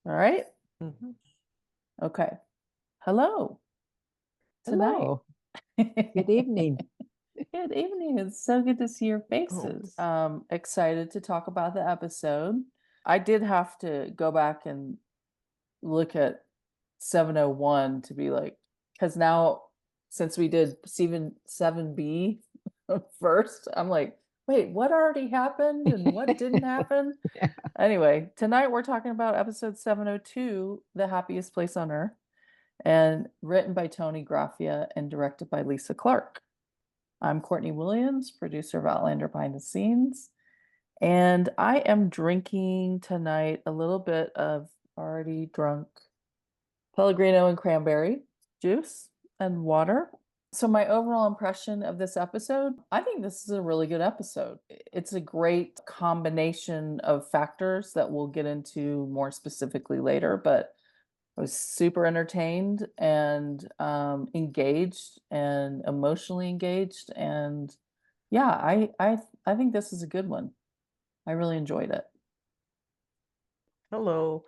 All right. Mhm. Okay. Hello tonight. Hello. Good evening. Good evening. It's so good to see your Oh, faces. Excited to talk about the episode. I did have to go back and look at 701 to be like, because now since we did Steven 7B first, I'm like, wait, what already happened and what didn't happen? yeah. Anyway, tonight we're talking about episode 702, The Happiest Place on Earth, and written by Tony Graffia and directed by Lisa Clark. I'm Courtney Williams, producer of Outlander Behind the Scenes, and I am drinking tonight a little bit of already drunk Pellegrino and cranberry juice and water. So, my overall impression of this episode, I think this is a really good episode. It's a great combination of factors that we'll get into more specifically later, but I was super entertained and engaged and emotionally engaged. And yeah, I think this is a good one. I really enjoyed it. Hello.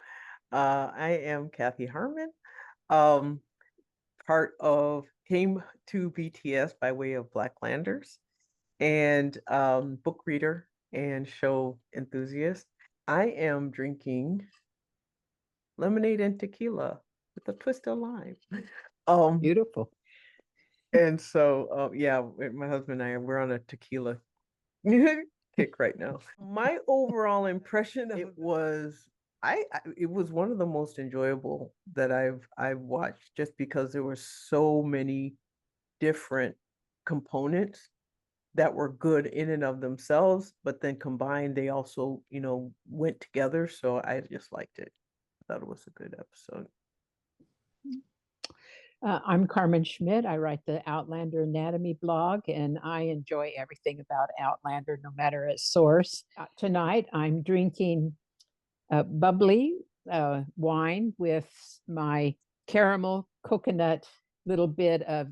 I am Kathy Harmon, um, part of came to BTS by way of Blacklanders and book reader and show enthusiast. I am drinking lemonade and tequila with a twist of lime. Um, Beautiful. and so yeah, my husband and we're on a tequila kick right now. My overall impression of it was it was one of the most enjoyable that I've watched just because there were so many different components that were good in and of themselves, but then combined they also, went together. So I just liked it. I thought it was a good episode. I'm Carmen Schmidt. I write the Outlander Anatomy blog, and I enjoy everything about Outlander, no matter its source. Tonight, I'm drinking bubbly wine with my caramel coconut, little bit of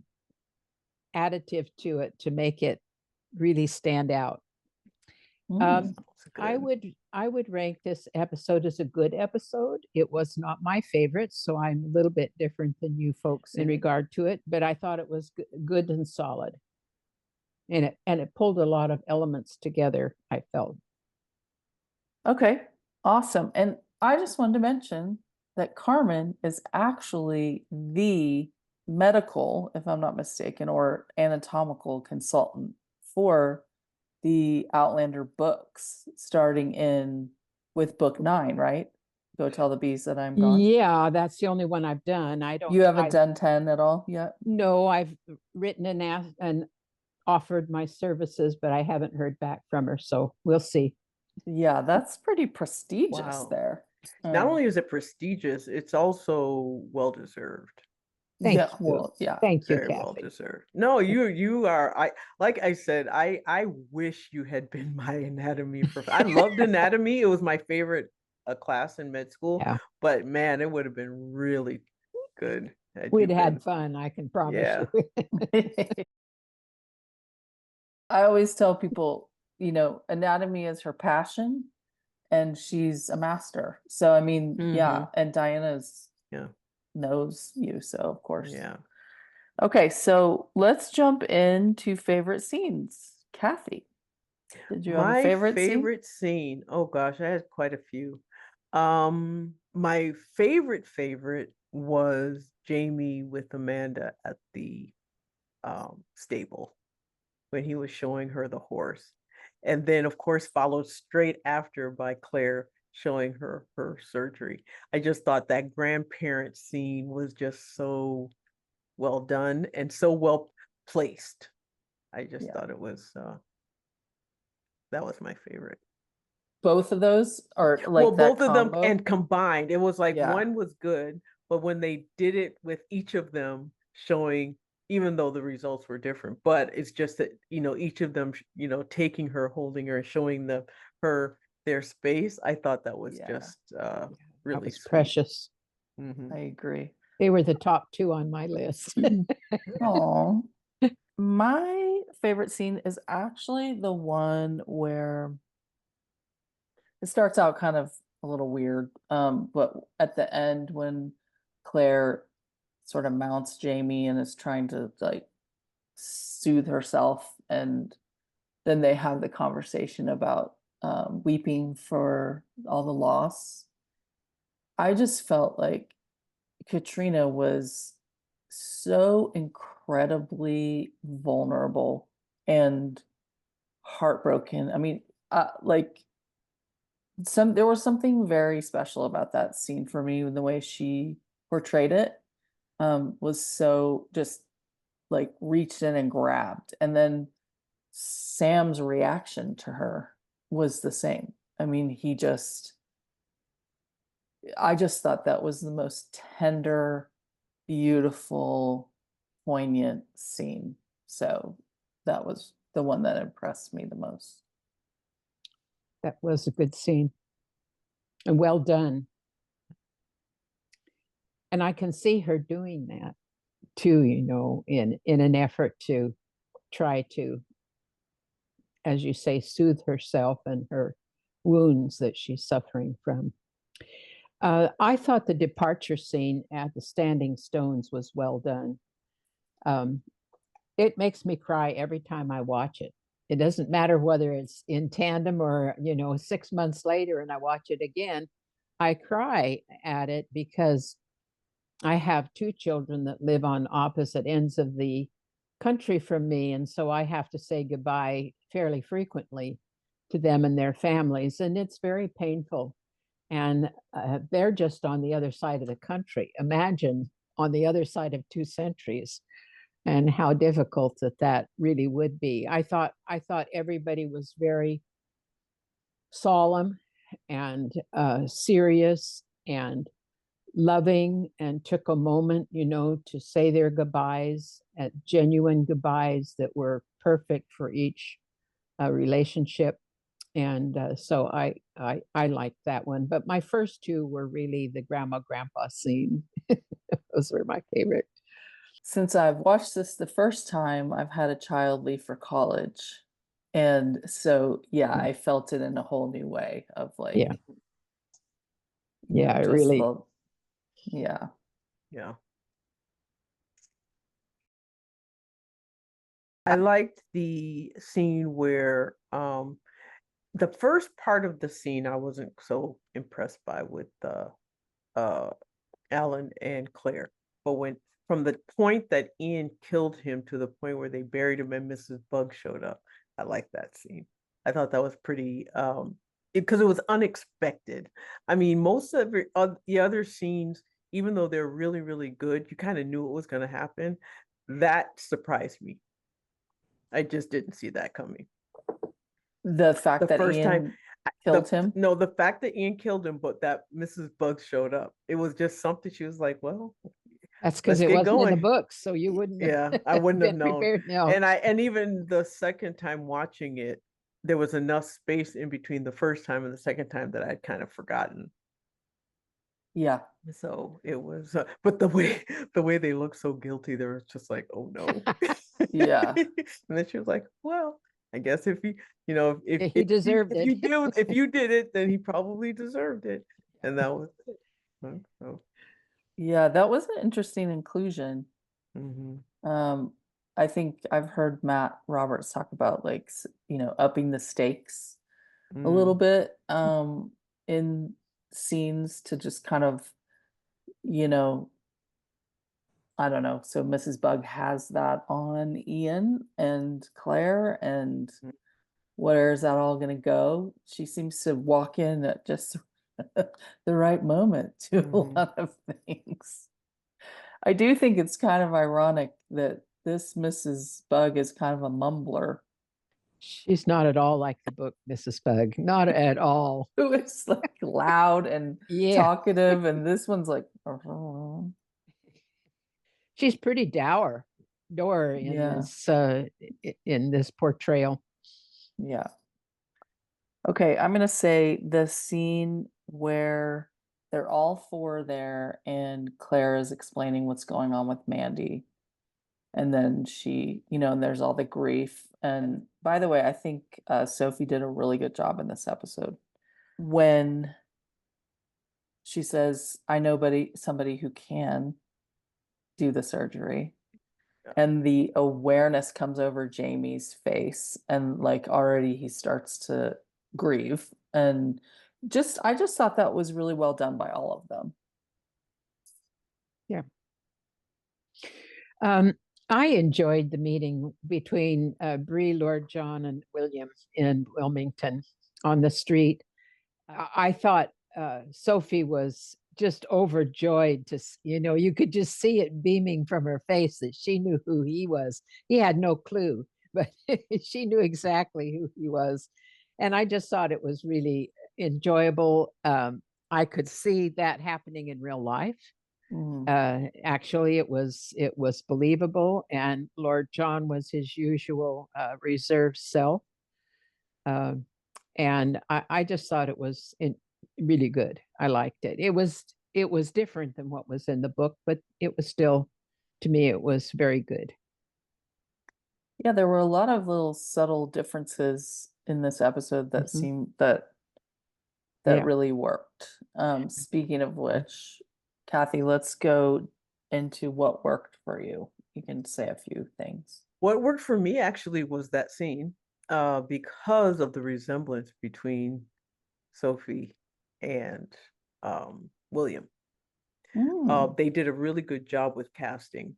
additive to it to make it really stand out. Mm. I would rank this episode as a good episode. It was not my favorite, so I'm a little bit different than you folks in regard to it, but I thought it was good and solid. And it pulled a lot of elements together, I felt. Okay, awesome. And I just wanted to mention that Carmen is actually the medical, if I'm not mistaken, or anatomical consultant for the Outlander books, starting in with book 9, right? Go tell the bees that I'm gone. Yeah, that's the only one I've done. You haven't I done 10 at all yet? no, I've written and offered my services, but I haven't heard back from her, so we'll see. Yeah, that's pretty prestigious Wow. there. Not only is it prestigious, it's also well deserved. Thank Yeah, you. well, yeah. Thank you, Very well Kathy. deserved. No, you are. Like I said, I wish you had been my anatomy professor. I loved anatomy. It was my favorite class in med school. Yeah, But man, it would have been really good had you we'd been. had fun, I can promise Yeah. you. I always tell people, anatomy is her passion and she's a master. So, I mean, yeah, and Diana's Yeah. knows you, so of course. Yeah. Okay, so let's jump into favorite scenes. Kathy, did you have a My favorite scene? favorite scene. Oh gosh, I had quite a few. My favorite was Jamie with Amanda at the stable when he was showing her the horse. And then of course followed straight after by Claire showing her surgery. I just thought that grandparent scene was just so well done and so well placed. I just Yeah. thought it was that was my favorite. Both of those are Well, like that both of them combo? and combined, it was like Yeah. one was good, but when they did it with each of them showing, even though the results were different, but it's just that, each of them, taking her, holding her, showing her their space. I thought that was Yeah. just That really was sweet. precious. Mhm. I agree. They were the top two on my list. Oh, my favorite scene is actually the one where it starts out kind of a little weird. But at the end, when Claire sort of mounts Jamie and is trying to like soothe herself, and then they have the conversation about weeping for all the loss. I just felt like Katrina was so incredibly vulnerable and heartbroken. I mean, like there was something very special about that scene for me, the way she portrayed it was so just like reached in and grabbed. And then Sam's reaction to her was the same. I mean, I just thought that was the most tender, beautiful, poignant scene. So that was the one that impressed me the most. That was a good scene and well done. And I can see her doing that too, you know, in an effort to try to, as you say, soothe herself and her wounds that she's suffering from. I thought the departure scene at the Standing Stones was well done. It makes me cry every time I watch it. It doesn't matter whether it's in tandem or, you know, 6 months later and I watch it again. I cry at it because I have two children that live on opposite ends of the country from me. And so I have to say goodbye fairly frequently to them and their families. And it's very painful. And they're just on the other side of the country. Imagine on the other side of 2 centuries and how difficult that really would be. I thought everybody was very solemn and serious and loving, and took a moment, you know, to say their goodbyes, genuine goodbyes that were perfect for each relationship. And so I liked that one. But my first two were really the grandma grandpa scene. Those were my favorite. Since I've watched this the first time, I've had a child leave for college. And so, yeah, I felt it in a whole new way of like, Yeah. Yeah, I just really. Yeah. Yeah. I liked the scene where the first part of the scene I wasn't so impressed by with Alan and Claire. But when from the point that Ian killed him to the point where they buried him and Mrs. Bug showed up, I liked that scene. I thought that was pretty because it was unexpected. I mean, most of the other scenes, even though they're really, really good, you kind of knew what was going to happen. That surprised me. I just didn't see that coming. The fact The that first time Ian killed him? No, the fact that Ian killed him, but that Mrs. Bugs showed up. It was just something she was like, well, That's because let's it get wasn't in the going. books, so you wouldn't have Yeah, I wouldn't have been known. prepared. No. And even the second time watching it, there was enough space in between the first time and the second time that I'd kind of forgotten. Yeah. So it was, but the way they looked so guilty, they were just like, oh no. Yeah. And then she was like, well, I guess if he, you know, He deserved if it. you do, if you did it, then he probably deserved it. And that was it. So, Yeah, that was an interesting inclusion. mhm. I think I've heard Matt Roberts talk about like, you know, upping the stakes a little bit in scenes to just kind of, you know, I don't know. So Mrs. Bug has that on Ian and Claire, and Mm. where is that all going to go? She seems to walk in at just the right moment to a lot of things. I do think it's kind of ironic that this Mrs. Bug is kind of a mumbler She's not at all like the book, Mrs. Bug. Not at all. who is like loud and Yeah. talkative, and this one's like, "Oh." She's pretty dour in Yeah. this portrayal. Yeah. Okay, I'm gonna say the scene where they're all four there and Claire is explaining what's going on with Mandy. And then she, you know, and there's all the grief. And by the way, I think Sophie did a really good job in this episode. When she says, I know somebody who can do the surgery. Yeah. And the awareness comes over Jamie's face, and like already he starts to grieve. And I just thought that was really well done by all of them. Yeah. I enjoyed the meeting between Bree, Lord John, and William in Wilmington on the street. I thought Sophie was just overjoyed to, you could just see it beaming from her face that she knew who he was. He had no clue, but she knew exactly who he was. And I just thought it was really enjoyable. I could see that happening in real life. Actually, it was believable, and Lord John was his usual reserved self. And I just thought it was really good. I liked it. It was different than what was in the book, but it was still, to me, it was very good. Yeah, there were a lot of little subtle differences in this episode that seemed that Yeah. really worked. Speaking of which, Kathy, let's go into what worked for you. You can say a few things. What worked for me actually was that scene, because of the resemblance between Sophie and William. They did a really good job with casting.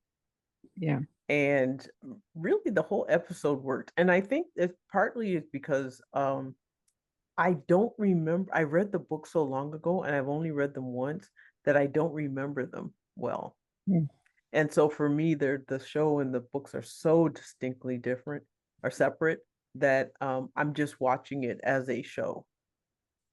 Yeah. And really the whole episode worked. And I think it partly is because I don't remember, I read the book so long ago and I've only read them once that I don't remember them well. And so for me, the show and the books are so distinctly different or separate that I'm just watching it as a show.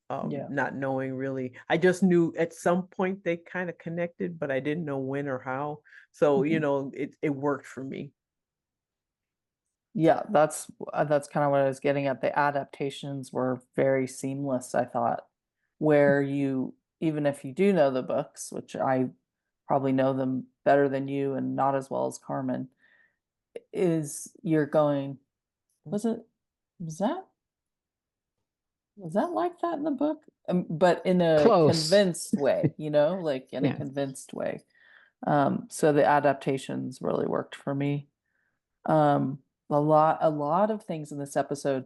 Not knowing really. I just knew at some point they kind of connected, but I didn't know when or how. So, it worked for me. Yeah, that's kind of what I was getting at. The adaptations were very seamless, I thought, where you, even if you do know the books, which I probably know them better than you and not as well as Carmen, is you're going, was that like that in the book? But in a Close. convinced way, like in a convinced way. So the adaptations really worked for me. A lot of things in this episode.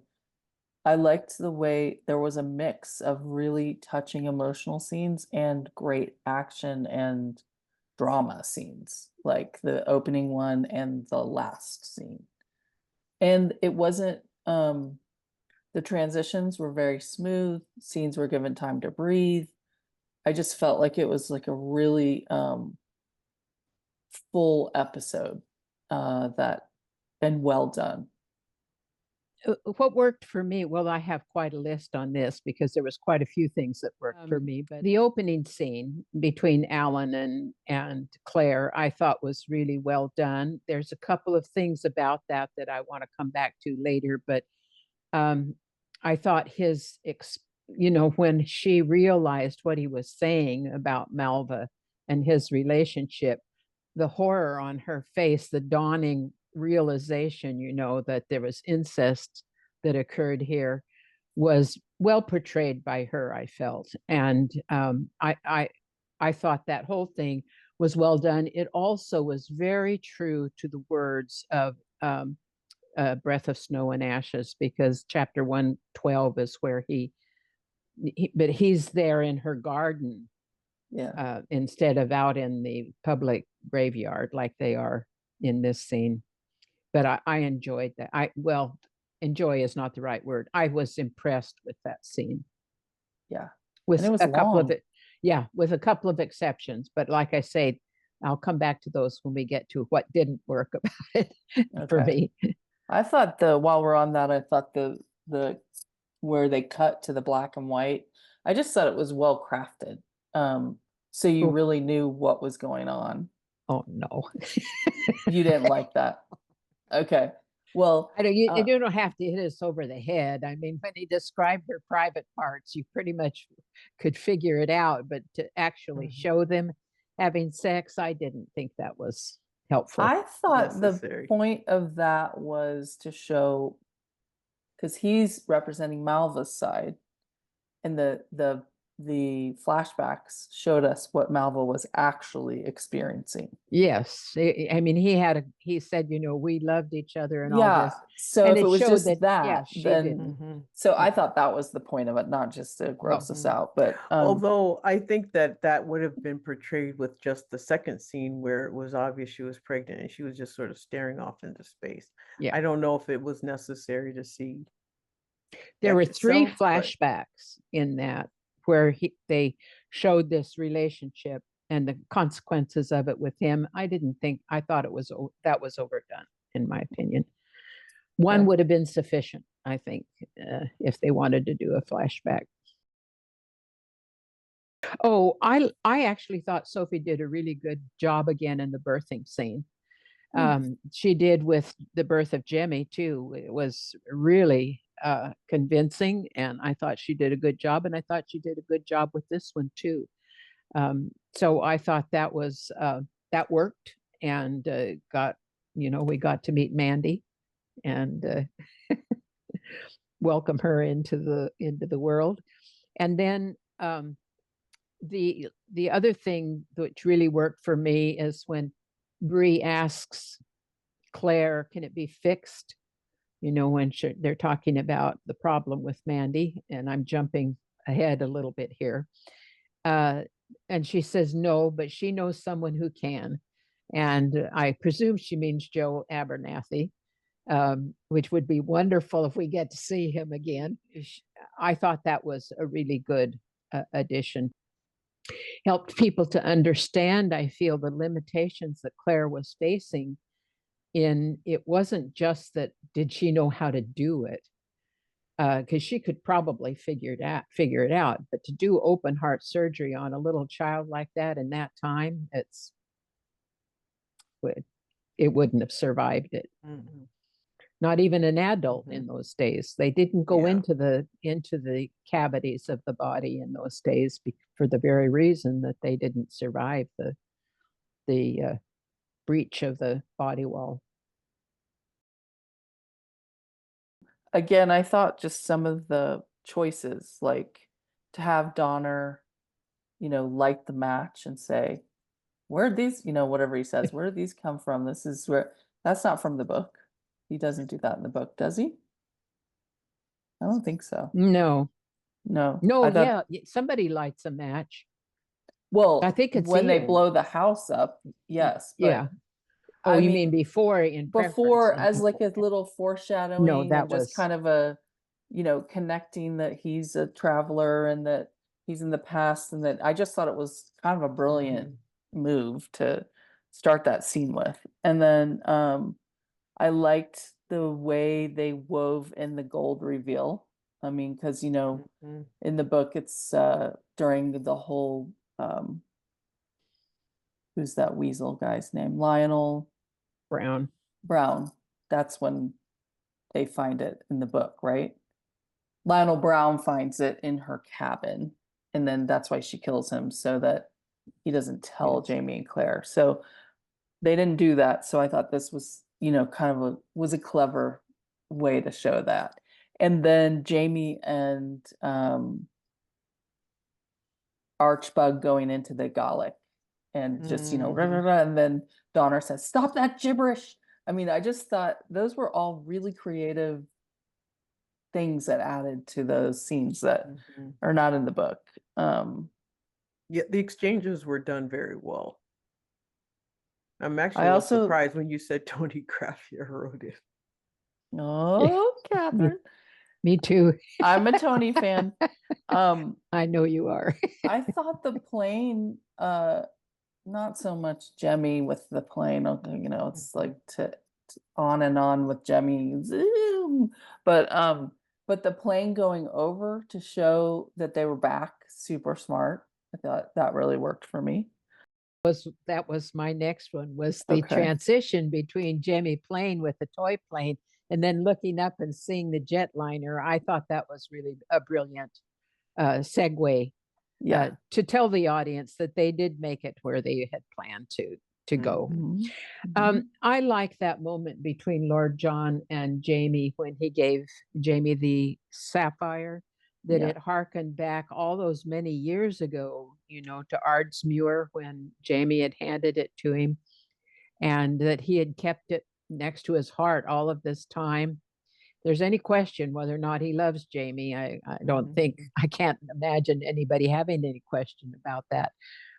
I liked the way there was a mix of really touching emotional scenes and great action and drama scenes, like the opening one and the last scene. And it wasn't, the transitions were very smooth, scenes were given time to breathe. I just felt like it was like a really full episode and well done. What worked for me, well, I have quite a list on this because there was quite a few things that worked for me, but the opening scene between Alan and Claire, I thought was really well done. There's a couple of things about that I want to come back to later, but I thought when she realized what he was saying about Malva and his relationship, the horror on her face, the dawning realization, that there was incest that occurred here, was well portrayed by her, I felt. And I thought that whole thing was well done. It also was very true to the words of Breath of Snow and Ashes, because chapter 112 is where but he's there in her garden, instead of out in the public graveyard like they are in this scene. But I enjoyed that. Enjoy is not the right word. I was impressed with that scene. Yeah. With it was a couple long. of it. Yeah, with a couple of exceptions. But like I say, I'll come back to those when we get to what didn't work about it for me. I thought while we're on that, I thought the where they cut to the black and white, I just thought it was well crafted. So you really knew what was going on. Oh no. You didn't like that. Okay. Well, you don't have to hit us over the head. I mean, when he described her private parts, you pretty much could figure it out, but to actually show them having sex, I didn't think that was helpful. I thought necessary. The point of that was to show, because he's representing Malva's side, and the the flashbacks showed us what Malvo was actually experiencing. Yes, I mean, he said, you know, we loved each other and all Yeah. this. So And if it it was showed just that, yeah, that, she then didn't. Mhm. so I Yeah. thought that was the point of it, not just to gross us out, but Although I think that that would have been portrayed with just the second scene where it was obvious she was pregnant and she was just sort of staring off into space. Yeah. I don't know if it was necessary to see There that were three itself, but flashbacks in that where they showed this relationship and the consequences of it with him. I thought that was overdone, in my opinion. One Okay. would have been sufficient, I think, if they wanted to do a flashback. Oh, I actually thought Sophie did a really good job again in the birthing scene. She did with the birth of Jemmy too. It was really convincing, and I thought she did a good job, and I thought she did a good job with this one too. So I thought that was that worked, and we got to meet Mandy and welcome her into the world. And then the other thing which really worked for me is when Bree asks Claire, can it be fixed? You know, when they're talking about the problem with Mandy, and I'm jumping ahead a little bit here. And she says no, but she knows someone who can. And I presume she means Joe Abernathy, which would be wonderful if we get to see him again. I thought that was a really good addition. Helped people to understand, I feel, the limitations that Claire was facing. It wasn't just that did she know how to do it, because she could probably figure it out, but to do open heart surgery on a little child like that in that time, it wouldn't have survived it. Mhm. Not even an adult in those days. They didn't go Yeah. into the cavities of the body in those days for the very reason that they didn't survive the breach of the body wall. again, I thought just some of the choices, like to have Donner, light the match and say, where'd these, whatever he says, where did these come from? This is where that's not from the book. He doesn't do that in the book, does he? I don't think so. No, No. no, I thought, yeah, somebody lights a match. well, I think it's when they Ian. blow the house up, yes, but Yeah. Oh, I you mean, mean before in before preference? as like a little No, foreshadowing and that just was kind of a connecting that he's a traveler and that he's in the past, and that I just thought it was kind of a brilliant move to start that scene with. And then I liked the way they wove in the gold reveal. I mean, because Mhm. in the book it's during the whole who's that weasel guy's name, Lionel Brown. That's when they find it in the book, right? Lionel Brown finds it in her cabin, and then that's why she kills him, so that he doesn't tell Yes. Jamie and Claire. So they didn't do that. So I thought this was, kind of was a clever way to show that. And then Jamie and Archbug going into the Gallic and just, rah, rah, rah, and then Donner says, "Stop that gibberish." I mean, I just thought those were all really creative things that added to those scenes that are not in the book. Yeah, the exchanges were done very well. I'm actually I a little also, surprised when you said Tony Graffia wrote it. oh, Catherine, Me too. I'm a Tony fan. I know you are. I thought the plane, not so much Jemmy with the plane, it's like on and on with Jemmy, zoom, but the plane going over to show that they were back, super smart. I thought that really worked for me. That was my next one, was the Okay. transition between Jemmy playing with the toy plane and then looking up and seeing the jetliner. I thought that was really a brilliant segue Yeah. to tell the audience that they did make it where they had planned to go. I like that moment between Lord John and Jamie when he gave Jamie the sapphire that Yeah. it harkened back all those many years ago, to Ardsmuir when Jamie had handed it to him, and that he had kept it next to his heart all of this time. If there's any question whether or not he loves Jamie, I don't think, I can't imagine anybody having any question about that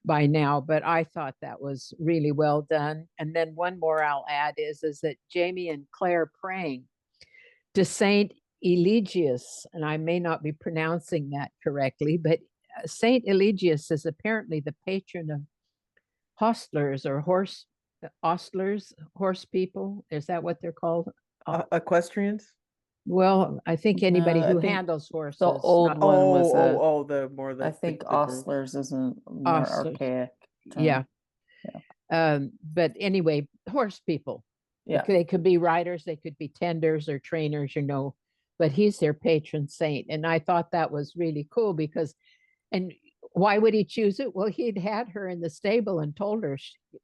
by now, but I thought that was really well done. And then one more I'll add is that Jamie and Claire praying to Saint Eligius, and I may not be pronouncing that correctly, but Saint Eligius is apparently the patron of hostlers or ostlers, horse people. Is that what they're called? Equestrians? Well, I think anybody No, I who think handles horses. the old not one was the more the I think the groups. ostlers is a more Ostlers. archaic term. Yeah. Yeah. But anyway, horse people. Yeah. They could be riders, they could be tenders or trainers, but he's their patron saint. And I thought that was really cool because, and why would he choose it? Well, he'd had her in the stable and told her,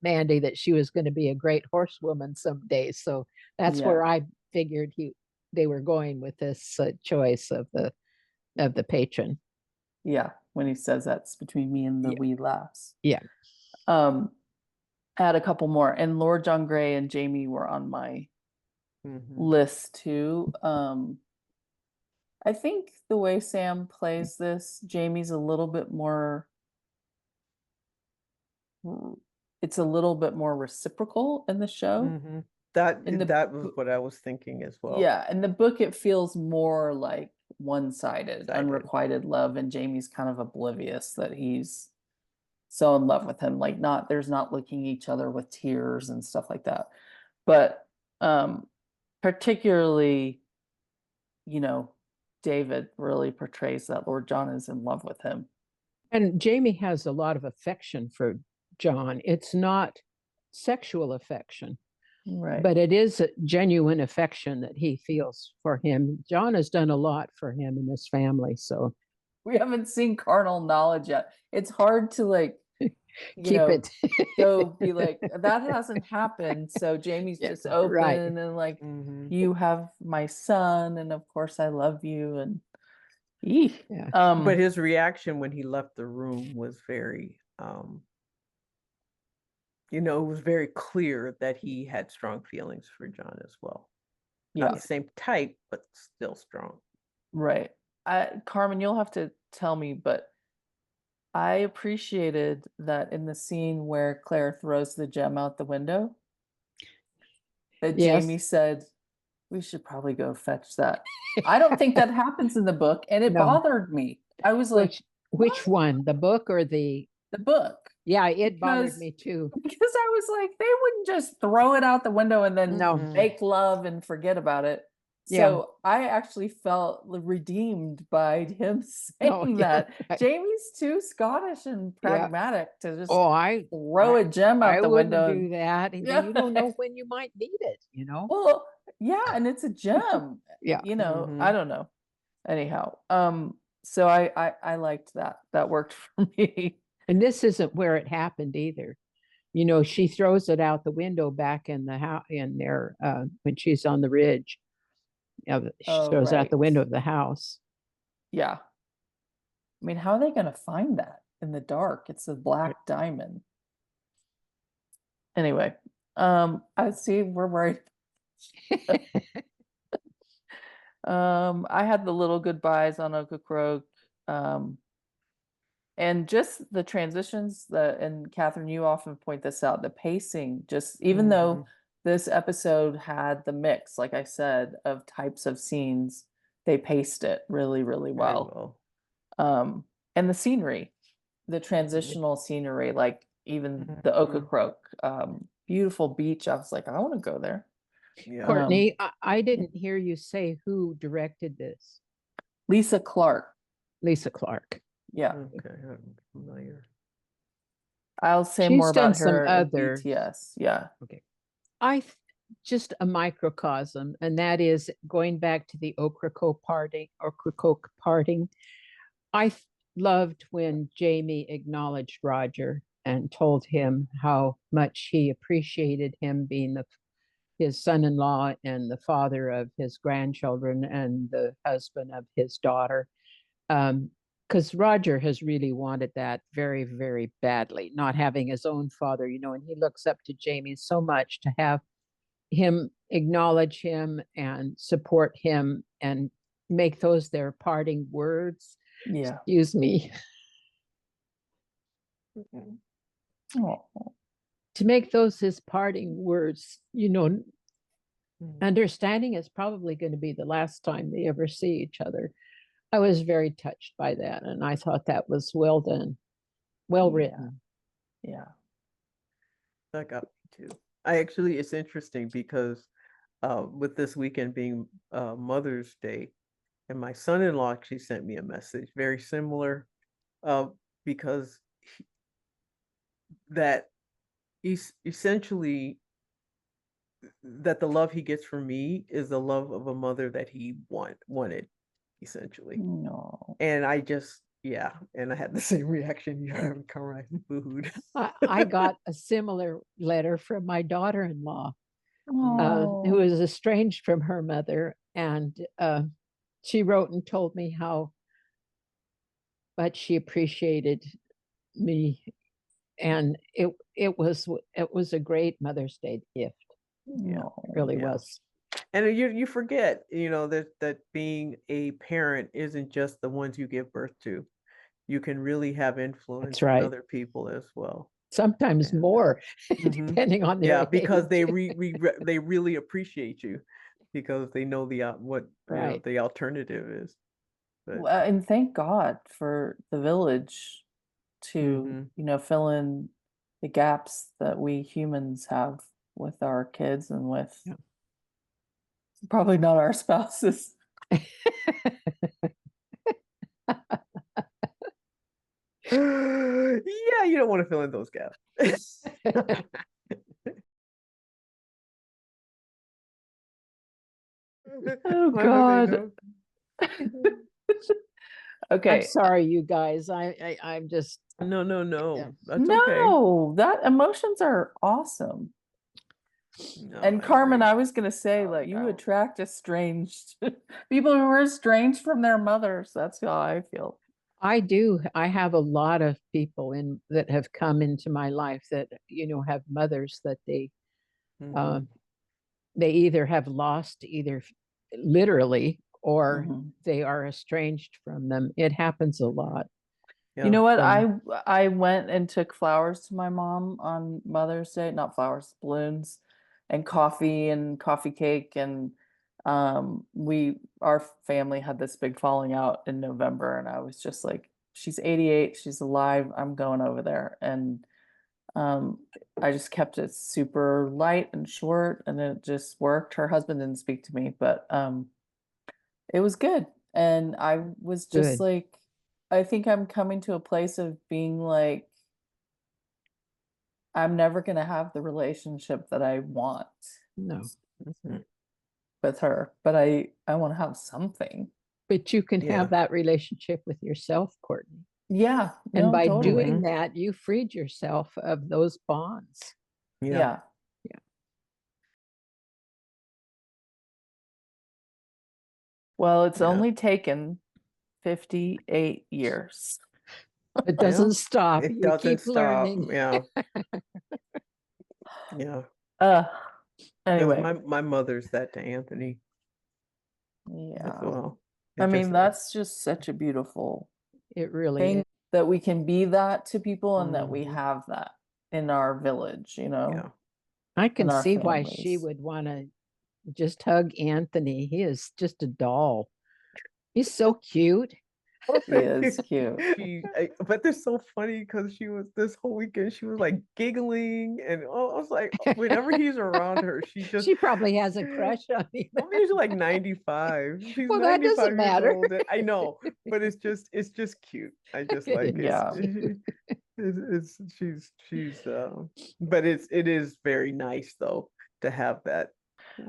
Mandy, that she was going to be a great horsewoman someday. So that's Yeah. where I figured they were going with this choice of the patron. Yeah, when he says that's between me and the wee lass. Yeah. Add a couple more, and Lord John Grey and Jamie were on my list too. I think the way Sam plays this, Jamie's a little bit more. It's a little bit more reciprocal in the show. That was what I was thinking as well. Yeah, in the book it feels more like one-sided, unrequited love, and Jamie's kind of oblivious that he's so in love with him. Like there's not looking at each other with tears and stuff like that. But particularly, David really portrays that Lord John is in love with him. And Jamie has a lot of affection for John. It's not sexual affection. Right. But it is a genuine affection that he feels for him. John has done a lot for him and his family. So we haven't seen carnal knowledge yet. It's hard to keep it. Go be like, that hasn't happened. So Jamie's just open right. and you have my son, and of course I love you. And yeah. But his reaction when he left the room was very it was very clear that he had strong feelings for John as well. Yeah. Not the same type, but still strong. Right. Carmen, you'll have to tell me, but I appreciated that in the scene where Claire throws the gem out the window, that Jamie said, we should probably go fetch that. I don't think that happens in the book, and it bothered me. I was like, which one? The book or the book? Yeah, it bothered me too. Because I was like, they wouldn't just throw it out the window and then make love and forget about it. So I actually felt redeemed by him saying that. Jamie's too Scottish and pragmatic to just throw a gem out the window. I wouldn't do that. You don't know when you might need it, Well, yeah, and it's a gem. Yeah. I don't know. Anyhow, so I liked that. That worked for me. And this isn't where it happened either. She throws it out the window back in the house in there when she's on the ridge. She throws out the window of the house. Yeah. I mean, how are they going to find that in the dark? It's a black diamond. Anyway, I see we're worried. I had the little goodbyes on Ocracoke. And just the transitions and Catherine, you often point this out, the pacing, just even though this episode had the mix, like I said, of types of scenes, they paced it really, really well. And the scenery, the transitional scenery, like even the Ocracoke, beautiful beach. I was like, I want to go there. Yeah. Courtney, I didn't hear you say who directed this. Lisa Clark. Yeah. Okay, I'm familiar. I'll say more about her in BTS. Yeah. Okay. Just a microcosm, and that is going back to the Ocracoke parting. I loved when Jamie acknowledged Roger and told him how much he appreciated him being his son-in-law and the father of his grandchildren and the husband of his daughter. because Roger has really wanted that very, very badly, not having his own father, and he looks up to Jamie so much to have him acknowledge him and support him and make those their parting words. Yeah. Excuse me. Oh, To make those his parting words, understanding it's probably going to be the last time they ever see each other. I was very touched by that, and I thought that was well done, well written. yeah. That got me too. It's interesting because with this weekend being Mother's Day, and my son-in-law actually sent me a message very similar, because that essentially that the love he gets from me is the love of a mother that he wanted, essentially. No. And I just, yeah, and I had the same reaction you have, Carmine. Food. I got a similar letter from my daughter-in-law, Oh. who is estranged from her mother, and she wrote and told me how much she appreciated me, and it was a great Mother's Day gift. No. It really Yeah. was. And you forget, that being a parent isn't just the ones you give birth to. You can really have influence right. on other people as well. Sometimes And, more, mhm. depending on their because they age. they really appreciate you because they know what Right. the alternative is. But Well, and thank God for the village to, mhm. fill in the gaps that we humans have with our kids and with Yeah. probably not our spouses. Yeah, you don't want to fill in those gaps. Oh My God. hubby, I'm Okay. sorry, you guys. I'm just no. Yeah. That's okay. No, that emotions are awesome. No, And I Carmen, agree. I was gonna say, Oh, like, you no. attract estranged people who are estranged from their mothers. That's how I feel. I do. I have a lot of people that have come into my life that have mothers that Mhm. they either have lost either literally or Mhm. they are estranged from them. It happens a lot. You Yeah. know what? And I went and took flowers to my mom on Mother's Day, not flowers, balloons and coffee cake, and our family had this big falling out in November, and I was just like, she's 88, she's alive, I'm going over there. And um I just kept it super light and short, and it just worked. Her husband didn't speak to me, but it was good. And I was just good. like, I think I'm coming to a place of being like, I'm never going to have the relationship that I want No. Mhm. with her, but I want to have something. But you can Yeah. have that relationship with yourself, Courtney. Yeah, And no, by totally. doing that, you freed yourself of those bonds. Yeah. Yeah. Yeah. Well, it's Yeah. only taken 58 years. It doesn't stop. It You doesn't keep stop. learning. Yeah. Yeah. Uh, Because anyway, my mother's that to Anthony as yeah. well. I It mean, just that's just such a beautiful It really thing is. that we can be that to people and that we Mhm. have that in our village, Yeah. I in can our see why she families. would want to just hug Anthony. He is just a doll. He's so cute. He is cute. But they're so funny because she was this whole weekend she was like giggling and I was like whenever he's around her she just She probably has a crush on him. I mean she's like 95. She's Well, that 95 doesn't years matter. old. I know, but it's just cute. I just like it. Yeah. She's but it is very nice though to have that.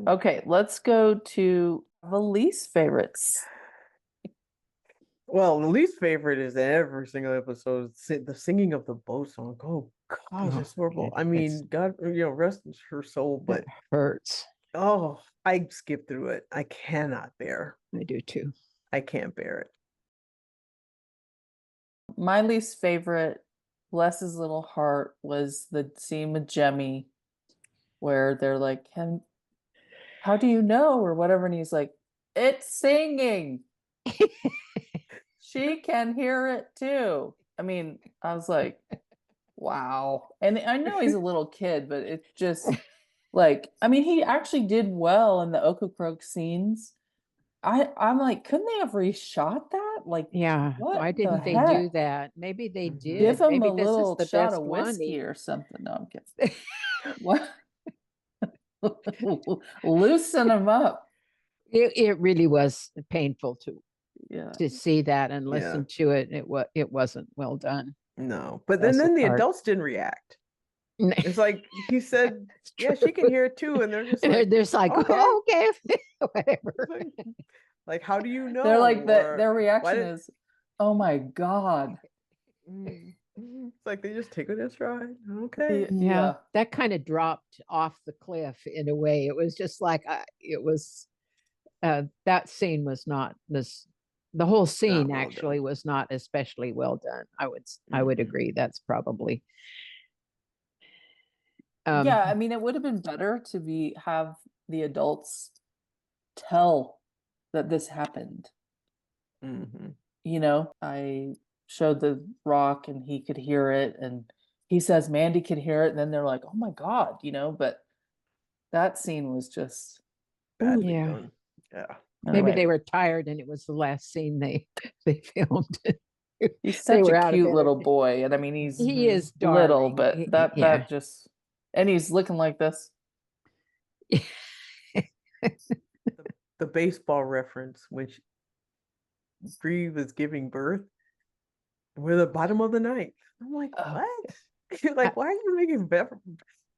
Okay, let's go to the least favorites. Well, the least favorite is every single episode, the singing of the boat song. Oh gosh, it's horrible. I mean, God, rest her soul, but That hurts. oh, I skip through it. I cannot bear. I do too. I can't bear it. My least favorite, bless his little heart, was the scene with Jemmy where they're like, how do you know? Or whatever. And he's like, it's singing. She can hear it too. I mean, I was like, wow. And I know he's a little kid, but it's just like, I mean, he actually did well in the Ocracoke scenes. I'm like, couldn't they have reshot that? Like, Yeah, what why the didn't they do heck? that? Maybe they Mhm. did. Give him Maybe a this is little the shot best of one. whiskey or something. No, I'm kidding. What? Loosen him up. It really was painful Yeah. to see that and Yeah. listen to it. It wasn't well done. No, but Bless then his the heart. adults didn't react. It's like he said, It's yeah, she can true. hear it too, and they're just And like, they're just like, okay. oh, okay, whatever. Like, how do you know? They're like Or their why reaction did is, oh my God. it's like they just take it as stride. Okay. Yeah, that kind of dropped off the cliff in a way. It was just like it was that scene was not this the whole scene well actually done. was not especially well done. I would Mhm. agree. That's probably Yeah, I mean, it would have been better to have the adults tell that this happened. Mhm. You know, I showed the rock and he could hear it, and he says Mandy could hear it, and then they're like, oh my God, but that scene was just Badly Yeah. done. Yeah. maybe they anyway. were tired and it was the last scene they filmed. He's They such were a out of cute little energy. boy, and I mean he's He is little, darling. but that Yeah. just, and he's looking like this. The baseball reference when Bree was giving birth, we're the bottom of the ninth. I'm like, Oh. what? Like, why are you making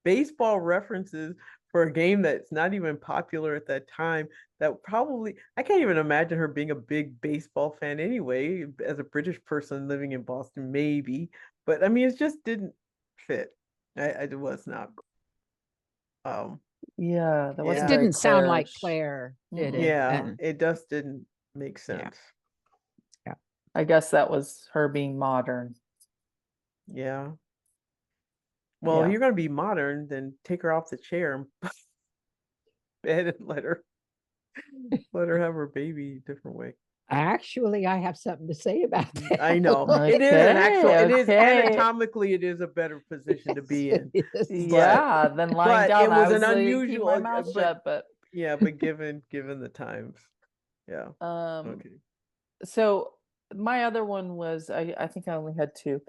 baseball references for a game that's not even popular at that time? That probably, I can't even imagine her being a big baseball fan anyway, as a British person living in Boston, maybe. But I mean, it just didn't fit. It was not. Yeah, that It wasn't Yeah. very didn't sound like Claire-ish. Claire, did Mm-mm. it? Yeah, And it just didn't make Yeah. sense. I guess that was her being modern. Yeah. Well, Yeah. you're gonna be modern, then take her off the chair and bed and let her have her baby a different way. actually, I have something to say about that. I know. It is an actual, it is Okay. anatomically, it is a better position to be in. It is. Yeah, then lying But down. it was I an was like, keep unusual, my mouth shut, but yeah, but given the times. Yeah. Okay. so my other one was, I think I only had two,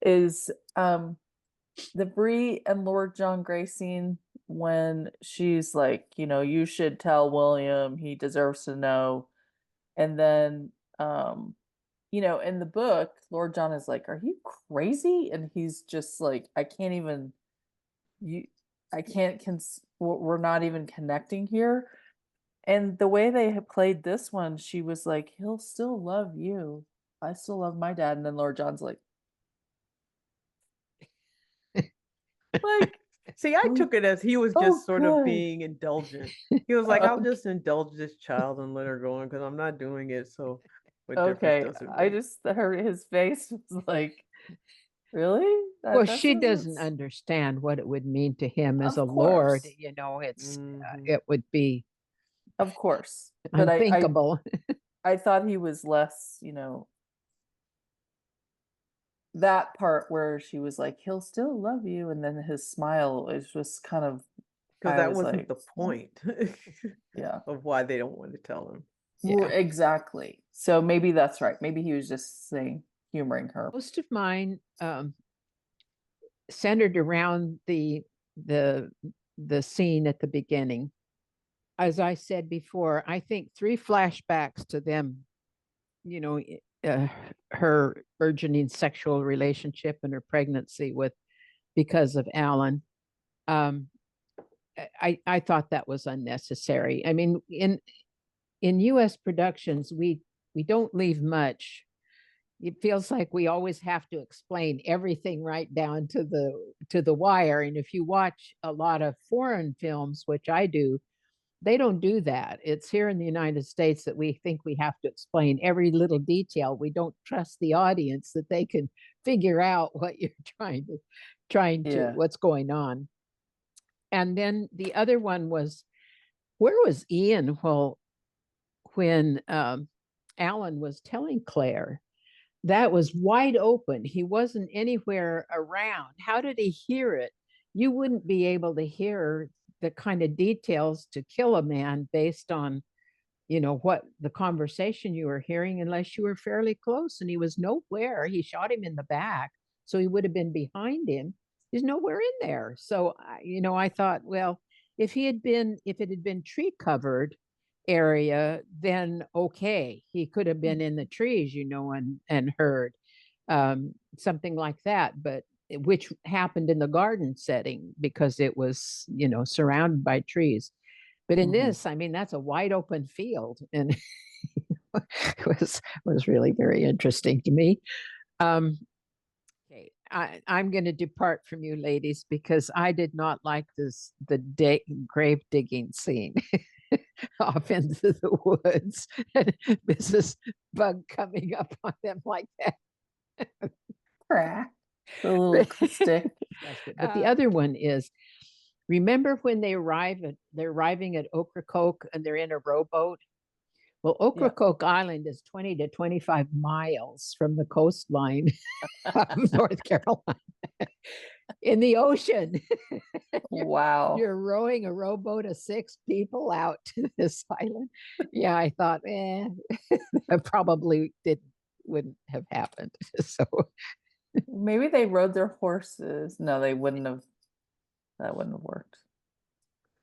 is the Bree and Lord John Grey scene when she's like, you should tell William, he deserves to know. And then in the book, Lord John is like, are you crazy? And he's just like, I can't even, I can't, we're not even connecting here. And the way they had played this one, she was like, he'll still love you. I still love my dad. And then Lord John's like, See, I took it as he was just sort of good. being indulgent. He was like, I'll Okay. just indulge this child and let her go on because I'm not doing it. So what Okay, difference does it I make? just heard his face was like, really? Well, That's she what doesn't it's- understand what it would mean to him as a Of lord. course. It's Mhm. it would be Of course. But unthinkable. I thought he was less, that part where she was like, he'll still love you. And then his smile is just kind of, Because I that was wasn't like, the point yeah, of why they don't want to tell him. Yeah. exactly. So maybe that's right. Maybe he was just saying, humoring her. Most of mine centered around the scene at the beginning. As I said before, I think 3 flashbacks to them, her burgeoning sexual relationship and her pregnancy because of Alan. I thought that was unnecessary. I mean, in U.S. productions, we don't leave much. It feels like we always have to explain everything right down to the wire. And if you watch a lot of foreign films, which I do, They don't do that. It's here in the United States that we think we have to explain every little detail. We don't trust the audience that they can figure out what you're Yeah. what's going on. And then the other one was, where was Ian? Well, when Alan was telling Claire, that was wide open. He wasn't anywhere around. How did he hear it? You wouldn't be able to hear the kind of details to kill a man based on, what the conversation you were hearing, unless you were fairly close. And he was nowhere. He shot him in the back, so he would have been behind him. He's nowhere in there. So, I thought, well, if it had been tree covered area, then okay, he could have been in the trees, and heard something like that. But which happened in the garden setting because it was, surrounded by trees. But in this, I mean, that's a wide open field, and it was really very interesting to me. Okay, I'm going to depart from you ladies because I did not like the grave digging scene off into the woods and Mrs. Bug coming up on them like that. Crack. The little stick. But the other one is, remember when they're arriving at Ocracoke and they're in a rowboat? Well, Ocracoke Island is 20 to 25 miles from the coastline of North Carolina in the ocean. Wow. You're rowing a rowboat of 6 people out to this island. Yeah, I thought, that probably wouldn't have happened. So maybe they rode their horses. No, they wouldn't have. That wouldn't have worked.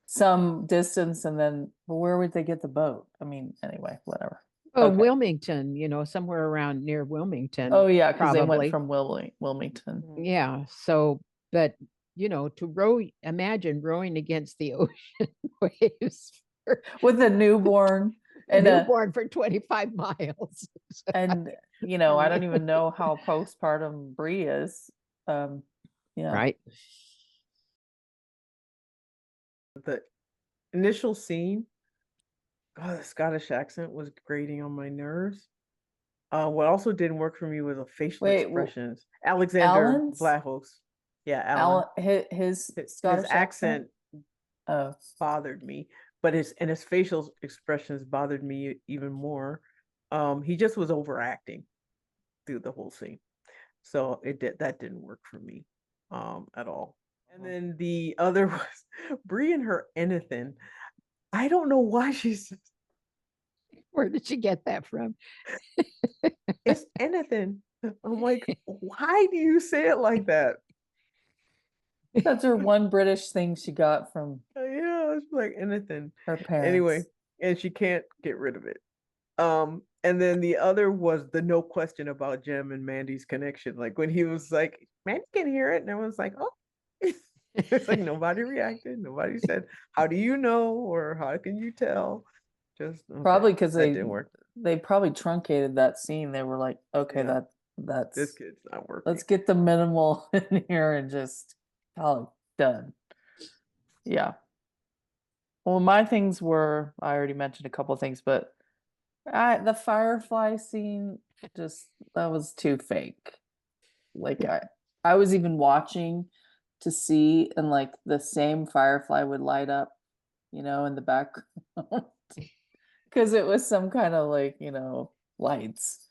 Some distance, and then where would they get the boat? I mean, anyway, whatever. Oh, Okay. Wilmington, somewhere around near Wilmington. Oh yeah, because they went probably. from Wilmington. Yeah. So, but to row, imagine rowing against the ocean waves With a newborn and newborn for 25 miles. and I don't even know how postpartum Brie is. Yeah. Right. The initial scene, the Scottish accent was grating on my nerves. What also didn't work for me was the facial expressions. Alexander Alan's? Vlahos. Yeah, Alan. His Scottish accent Oh, bothered me, but his facial expressions bothered me even more. He just was overacting through the whole scene, so that didn't work for me at all. And then the other was Brie and her anything. I don't know why she's. Where did she get that from? It's anything. I'm like, why do you say it like that? that's her one British thing she got from Yeah, it's like anything. her parents. Anyway, and she can't get rid of it. And then the other was the no question about Jem and Mandy's connection. Like when he was like, Mandy can hear it, and I was like, oh. It's like nobody reacted. Nobody said, "How do you know?" or "How can you tell?" Just Probably because that didn't work. they probably truncated that scene. They were like, okay, Yeah. that's This kid's not working. let's get the minimal in here and just call it done. Yeah. Well, my things were, I already mentioned a couple of things, but the firefly scene, just that was too fake. Like I was even watching to see, and like the same firefly would light up, in the background. Because it was some kind of like, lights.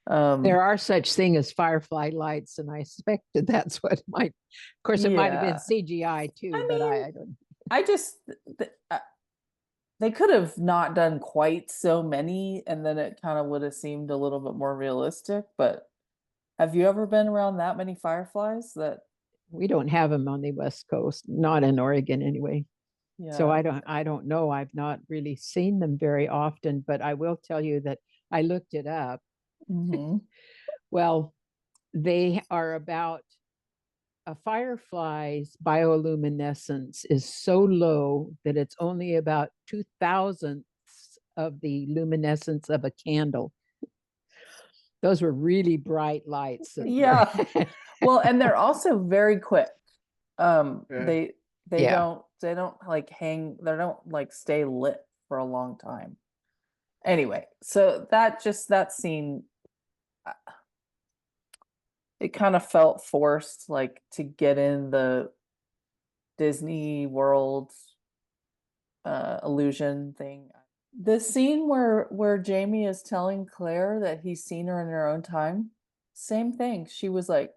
There are such thing as firefly lights, and I suspected that's what might. Of course, it might have been CGI too, but I don't. I just they could have not done quite so many, and then it kind of would have seemed a little bit more realistic. But have you ever been around that many fireflies? That we don't have them on the West Coast, not in Oregon anyway. yeah. So I don't know. I've not really seen them very often, but I will tell you that I looked it up. Well, they are about a firefly's bioluminescence is so low that it's only about 2,000ths of the luminescence of a candle. Those were really bright lights. Yeah. Well, and they're also very quick. They Yeah. don't like hang, they don't like stay lit for a long time. Anyway, so that scene, uh, it kind of felt forced, like to get in the Disney World illusion thing. The scene where Jamie is telling Claire that he's seen her in her own time, same thing. She was like,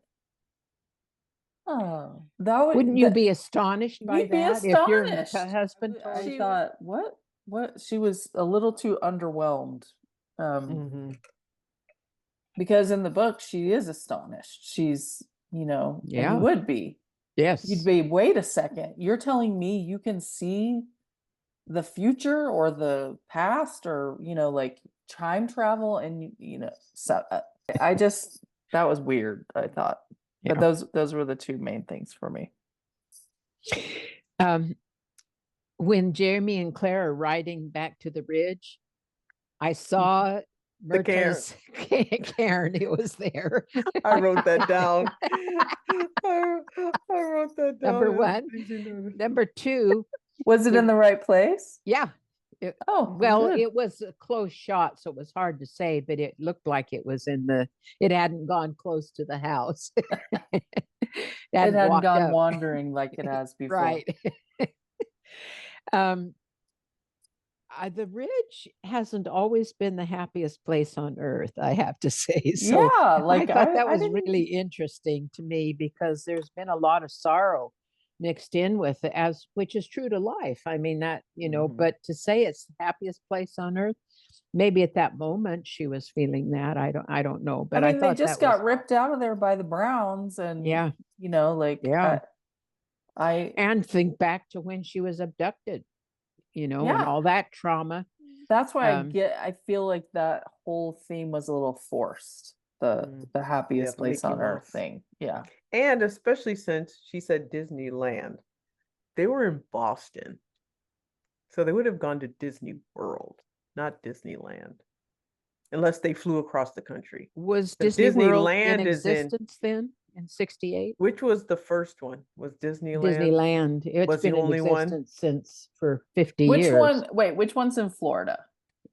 oh, Wouldn't you be astonished by you'd be that if your astonished. husband told I you? thought, what? She was a little too underwhelmed. Mm-hmm. Because in the book she is astonished. She's, and you Yeah. would be. Yes. You'd be, wait a second, you're telling me you can see the future or the past, or like time travel, and so that was weird, I thought. But Yeah. those were the two main things for me. When Jeremy and Claire are riding back to the ridge, I saw The Karen. Myrta's Karen. It was there. I wrote that down. I wrote that down. Number as one. things you noticed. Number two, Was it in the right place? yeah. Oh, Well, good. it was a close shot, so it was hard to say, but it looked like it was it hadn't gone close to the house. It hadn't walked gone up. wandering like it has before. Right. The ridge hasn't always been the happiest place on earth, I have to say. So Yeah, I like thought that I was didn't- really interesting to me, because there's been a lot of sorrow mixed in with it, which is true to life. I mean, that, Mhm. but to say it's the happiest place on earth, maybe at that moment she was feeling that. I don't know, but I they thought just that was, got ripped out of there by the Browns, and yeah, like yeah. I And think back to when she was abducted, and Yeah. all that trauma. that's why Um, I feel like that whole theme was a little forced. The happiest the place Mickey on earth Mouse. thing. Yeah. And especially since she said Disneyland, they were in Boston. So they would have gone to Disney World, not Disneyland, unless they flew across the country. Was But Disney World in Disneyland is in- existence then in '68? Which was the first one? Was Disneyland? Disneyland. It's was the been in only one? existence since for 50 Which years. one? Wait, which one's in Florida?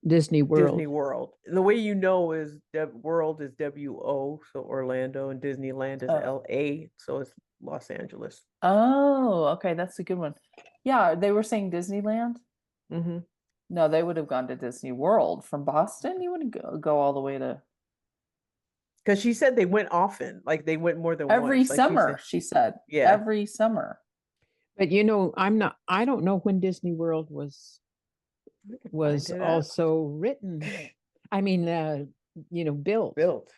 Disney World. Disney World. And the way you know is World is WO, so Orlando, and Disneyland is Oh. LA, so it's Los Angeles. Oh, okay, that's a good one. Yeah, they were saying Disneyland. Mm-hmm. No, they would have gone to Disney World from Boston. You wouldn't go all the way to Because she said they went often, like they went more than every once. Like summer. She said, Yeah. every summer. But I don't know when Disney World was find it out. also written. I mean, built. Built.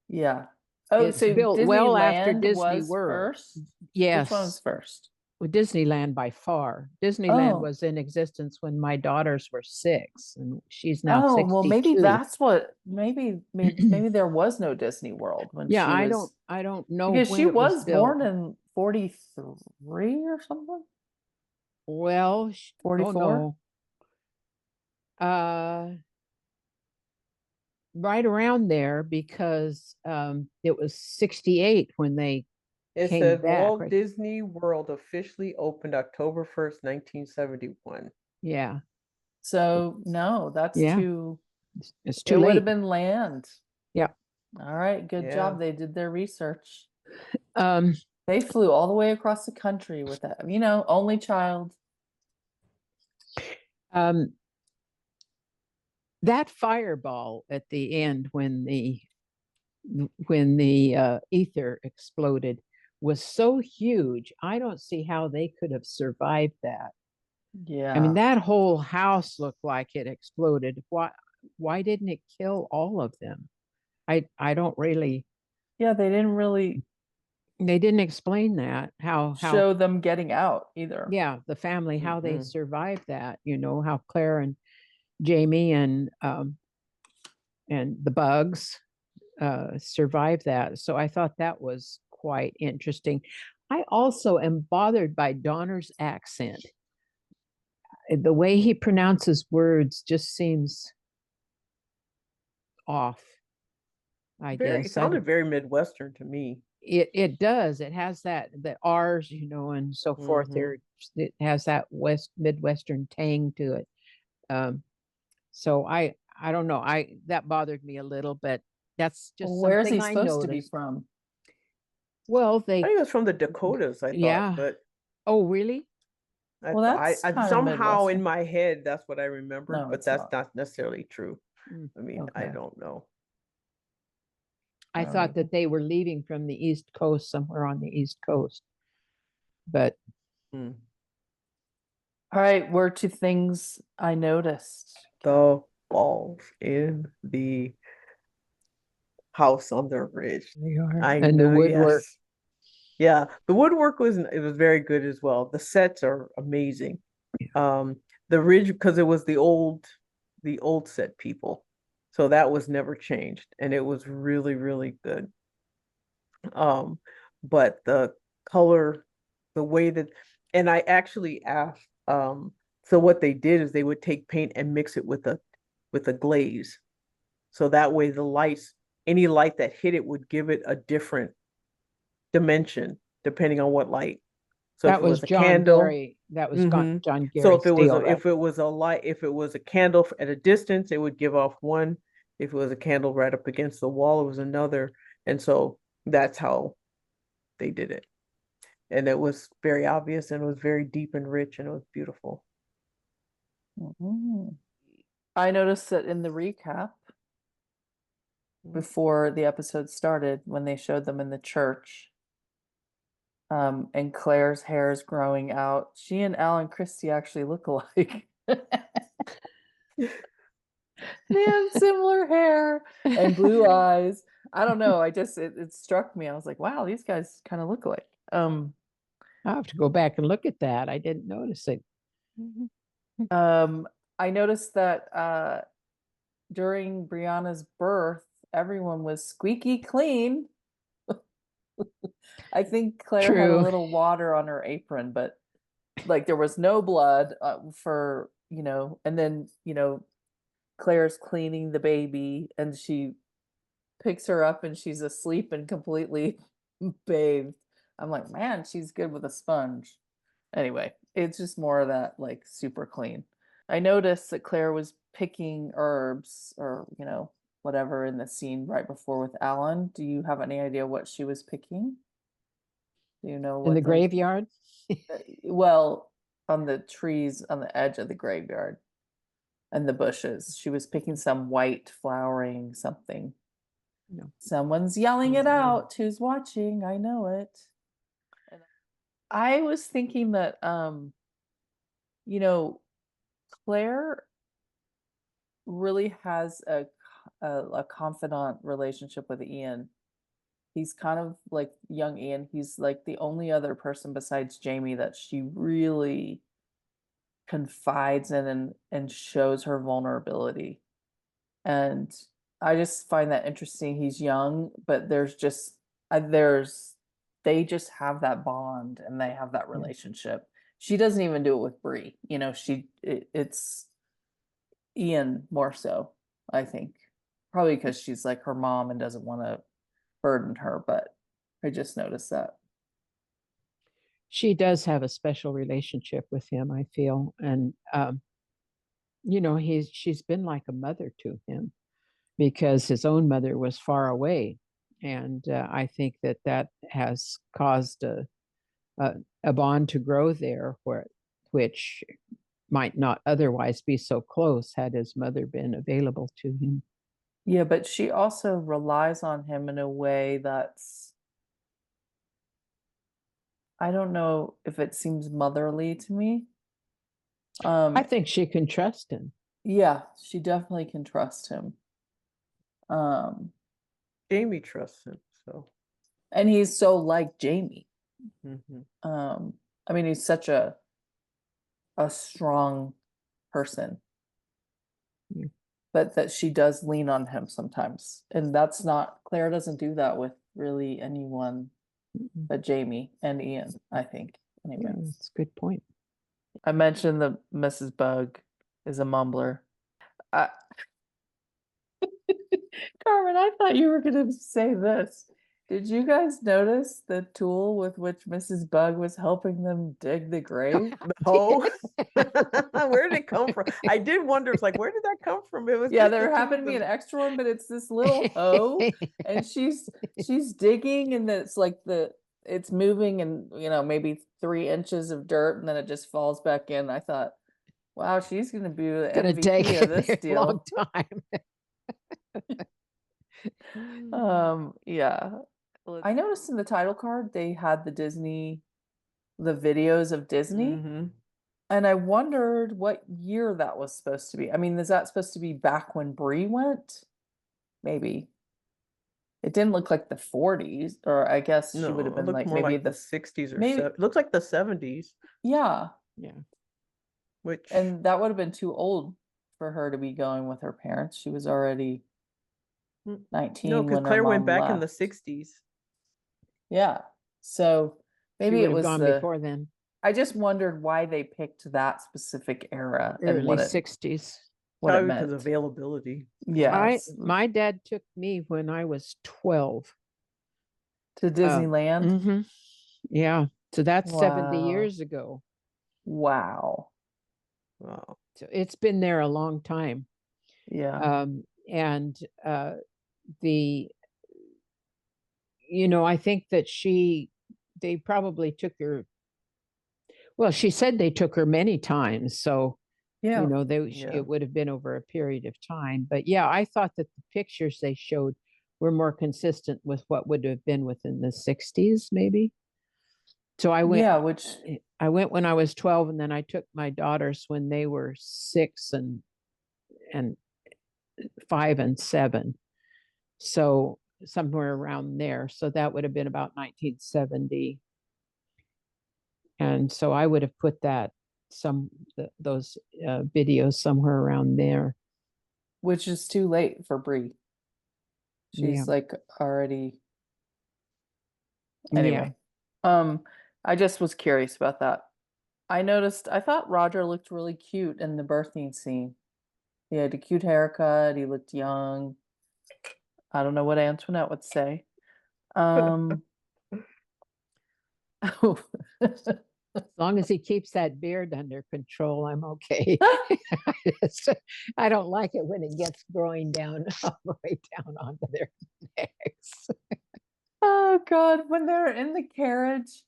Yeah. Oh, It's so built well after Disneyland Disney was World. first? Yes. Which one was first? Well, Disneyland by far. Disneyland Oh. was in existence when my daughters were 6, and she's now Oh, 62. well, maybe that's what. Maybe there was no Disney World when Yeah, she was. I don't know Because when she it was born built. in 43 or something. Well, 44? Right around there, because it was 68 when they It came said back, Walt right? Disney World officially opened October 1st, 1971. Yeah, So no, that's Yeah. too. it's It too would late. have been land. Yeah. All right, good Yeah. job. They did their research. Um, They flew all the way across the country with that. Only child. that fireball at the end when the ether exploded was so huge. I don't see how they could have survived that. Yeah. I mean, that whole house looked like it exploded. Why didn't it kill all of them? I don't really. Yeah, they didn't really They didn't explain that, how show them getting out either. yeah, the family, how they Mhm. survived that, how Claire and Jamie and the bugs survived that. So I thought that was quite interesting. I also am bothered by Donner's accent. The way he pronounces words just seems off, I It guess. sounded very Midwestern to me. It does. It has that the R's, and so forth. Mhm. It has that Midwestern tang to it. So I don't know. That bothered me a little, but that's just Where is he something I supposed to be noticed. from? Well, I they think it was from the Dakotas, I thought, yeah. but Oh, really? Well, that's I kind of somehow in Midwestern. my head that's what I remembered, No, but it's that's not. not necessarily true. Mm. I mean, I Okay. don't know. I All thought right. that they were leaving from the East Coast, somewhere on the East Coast. But Hmm. All right, we're to things I noticed. The balls in the house on the ridge. they are. I And the know, woodwork. yes. Yeah, the woodwork was very good as well. The sets are amazing. The ridge, because it was the old set people. So that was never changed and it was really, really good. But the color, the way that, and I actually asked, so what they did is they would take paint and mix it with a glaze. So that way the lights, any light that hit it would give it a different dimension depending on what light. So if That it was was a John candle, Gary. That was hmm John so Gary Steele, right? if it was a light, if it was a candle at a distance, it would give off one. If it was a candle right up against the wall, it was another. And so that's how they did it. And it was very obvious and it was very deep and rich and it was beautiful. Mhm. I noticed that in the recap before the episode started, when they showed them in the church, and Claire's hair is growing out, she and Alan Christie actually look alike. They have similar hair and blue eyes. I don't know. It struck me. I was like, wow, these guys kind of look alike. I'll have to go back and look at that. I didn't notice it. I noticed that during Brianna's birth, everyone was squeaky clean. I think Claire had a True. little water on her apron, but like there was no blood for, and then, Claire's cleaning the baby and she picks her up and she's asleep and completely bathed. I'm like, man, she's good with a sponge. Anyway, it's just more of that like super clean. I noticed that Claire was picking herbs or, whatever in the scene right before with Alan. Do you have any idea what she was picking? Do you know In the what those graveyard? well, on the trees on the edge of the graveyard and the bushes. She was picking some white flowering something. No. Someone's yelling it Mhm. out. Who's watching? I know it. And I was thinking that you know, Claire really has a confidant relationship with Ian. He's kind of like young Ian. He's like the only other person besides Jamie that she really confides in and shows her vulnerability. And I just find that interesting. He's young, but there's they just have that bond and they have that Yeah. relationship. She doesn't even do it with Bree. It's Ian more so, I think. Probably because she's like her mom and doesn't want to burden her, but I just noticed that. She does have a special relationship with him, I feel. And she's been like a mother to him because his own mother was far away. And I think that has caused a bond to grow there, which might not otherwise be so close had his mother been available to him. Yeah, but she also relies on him in a way that's, I don't know if it seems motherly to me. I think she can trust him. Yeah, she definitely can trust him. Um, Jamie trusts him, so. and he's so like Jamie. Mhm. I mean, he's such a strong person, Yeah. but that she does lean on him sometimes. And that's not Claire doesn't do that with really anyone but Jamie and Ian, I think. Anyway. Yeah, that's a good point. I mentioned that Mrs. Bug is a mumbler. Carmen, I thought you were going to say this. Did you guys notice the tool with which Mrs. Bug was helping them dig the grave? Oh, where did it come from? I did wonder. It's like, where did that come from? It was Yeah, just there the two happened of to be an them. extra one, but it's this little hoe, and she's digging, and it's like it's moving, and maybe 3 inches of dirt, and then it just falls back in. I thought, wow, she's gonna be the Gonna take MVP of this a long deal. time. Yeah. I noticed in the title card they had the videos of Disney, Mhm. and I wondered what year that was supposed to be. I mean, is that supposed to be back when Brie went? Maybe. It didn't look like the 40s, or I guess she would No, have it been looked like more maybe like the 60s or maybe it looks like the 70s, yeah, Yeah. which and that would have been too old for her to be going with her parents. She was already no, 19 because when her Claire went mom back in the left. 60s. Yeah. So She maybe would it have was gone before then, I just wondered why they picked that specific era and early 60s. what it Probably because of meant. availability. Yes. My dad took me when I was 12. To Disneyland. Mhm. Yeah. So that's 70 Wow. years ago. Wow. Wow. So it's been there a long time. Yeah. And the, I think that they probably took her. Well, she said they took her many times. So, Yeah. Yeah. it would have been over a period of time. But yeah, I thought that the pictures they showed were more consistent with what would have been within the 60s, maybe. So Yeah, I went when I was 12, and then I took my daughters when they were 6 and 5 and 7. So somewhere around there. So that would have been about 1970. And so I would have put those videos somewhere around there. which is too late for Brie. Yeah. She's like already Yeah. anyway. I just was curious about that. I thought Roger looked really cute in the birthing scene. He had a cute haircut, he looked young. I don't know what Antoinette would say. Um As long as he keeps that beard under control, I'm okay. I don't like it when it gets growing down all the way down onto their necks. Oh God, when they're in the carriage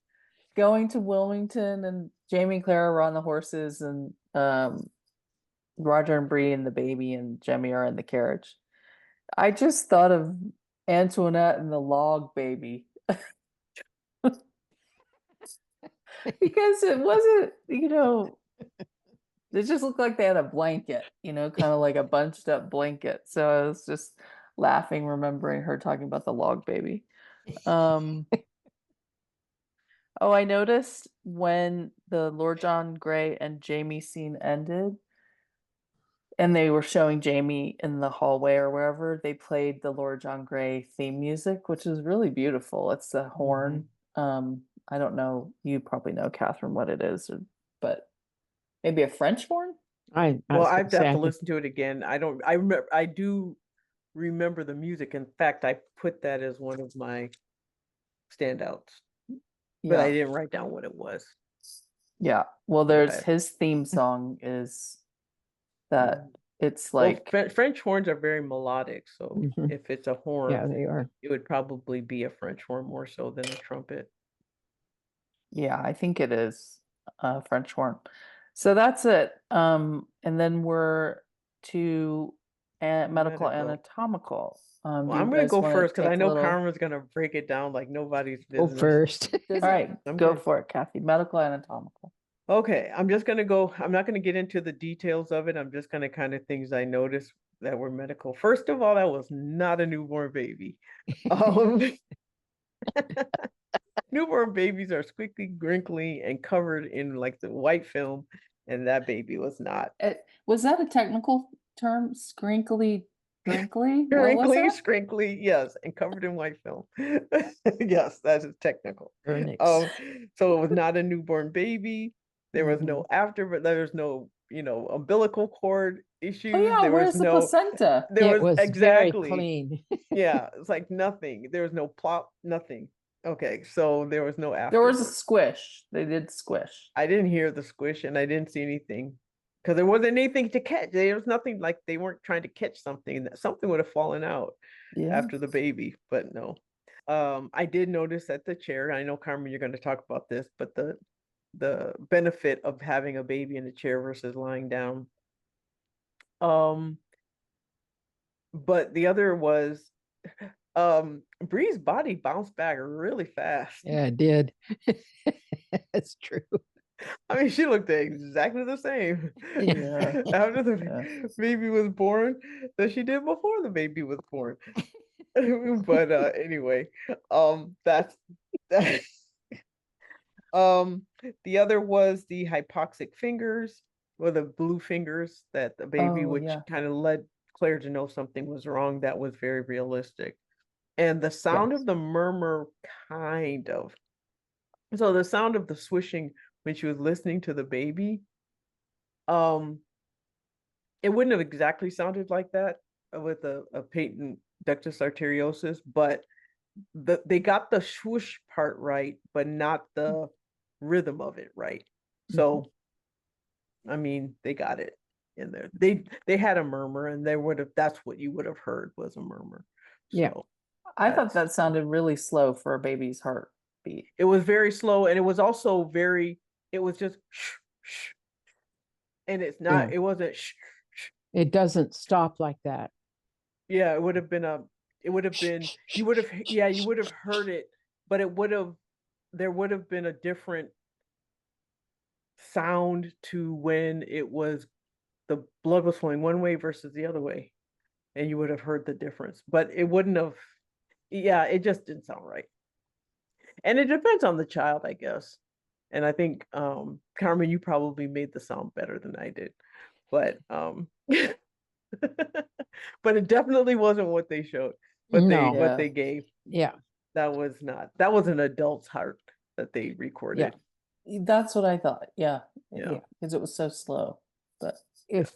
going to Wilmington and Jamie and Clara are on the horses and Roger and Bree and the baby and Jemmy are in the carriage. I just thought of Antoinette and the log baby. Because it wasn't, it just looked like they had a blanket, kind of like a bunched up blanket. So I was just laughing, remembering her talking about the log baby. Oh, I noticed when the Lord John Grey and Jamie scene ended, and they were showing Jamie in the hallway or wherever, they played the Lord John Grey theme music, which is really beautiful. It's the horn. I don't know, you probably know, Catherine, what it is, but maybe a French horn? I Well, was I gonna have say, to listen to it again. I do remember the music. In fact, I put that as one of my standouts, but I Yeah. didn't write down what it was. Yeah. Well, there's But his theme song is that it's well, like, French horns are very melodic, so Mhm. if it's a horn, Yeah, they are. it would probably be a French horn more so than a trumpet. yeah, I think it is a French horn. So that's it. And then we're to medical Medical. anatomical. Well, Do you I'm gonna guys go want to first because I take a know little? Carmen's gonna break it down like nobody's Go business. first. All right, I'm go good. for it, Kathy. Medical anatomical. Okay, I'm just gonna go. I'm not gonna get into the details of it. I'm just gonna kind of things I noticed that were medical. First of all, that was not a newborn baby. Um, newborn babies are squiggly, wrinkly, and covered in like the white film, and that baby was not. Was that a technical term? Scrinkly, drinkly? What was Wrinkly, that? scrinkly, yes, and covered in white film. Yes, that is technical. Vernix. So it was not a newborn baby. There was no after, but there was no, umbilical cord. issues. Oh yeah, There was where's the no, placenta? there It was was very exactly, clean. yeah, it's like nothing. There was no plot, nothing. Okay, so there was no There was a afterwards. squish. They did squish. I didn't hear the squish and I didn't see anything because there wasn't anything to catch. There was nothing, like they weren't trying to catch something, that something would have fallen out Yeah. after the baby, but no. I did notice that the chair, I know Carmen, you're going to talk about this, but the benefit of having a baby in a chair versus lying down. But the other was Bree's body bounced back really fast. Yeah, it did. It's true. I mean, she looked exactly the same Yeah. after the Yeah. baby was born that she did before the baby was born. But anyway, that's that. The other was the hypoxic fingers, or the blue fingers that the baby, Oh which yeah. kind of led Claire to know something was wrong. That was very realistic. And the sound Yes. of the murmur, kind of. So the sound of the swishing when she was listening to the baby, um, it wouldn't have exactly sounded like that with a patent ductus arteriosus, but they got the swoosh part right, but not the rhythm of it right. So, I mean, they got it in there. They had a murmur, and they would have. That's what you would have heard was a murmur. Yeah. So I thought that's- that sounded really slow for a baby's heartbeat. it was very slow, and it was also very. It was just shh, shh, and it's not. Yeah. It wasn't shh, shh. It doesn't stop like that. Yeah, it would have been a. It would have been. You would have. Yeah, you would have heard it, but it would have. There would have been a different sound to when it was the blood was flowing one way versus the other way, and you would have heard the difference, but it wouldn't have. Yeah, it just didn't sound right, and it depends on the child, I guess. And I think Carmen, you probably made the sound better than I did, but but it definitely wasn't what they showed, what No. Yeah. they gave. Yeah. That was an adult's heart that they recorded. That's what I thought. Yeah. Yeah. Because it was so slow. But If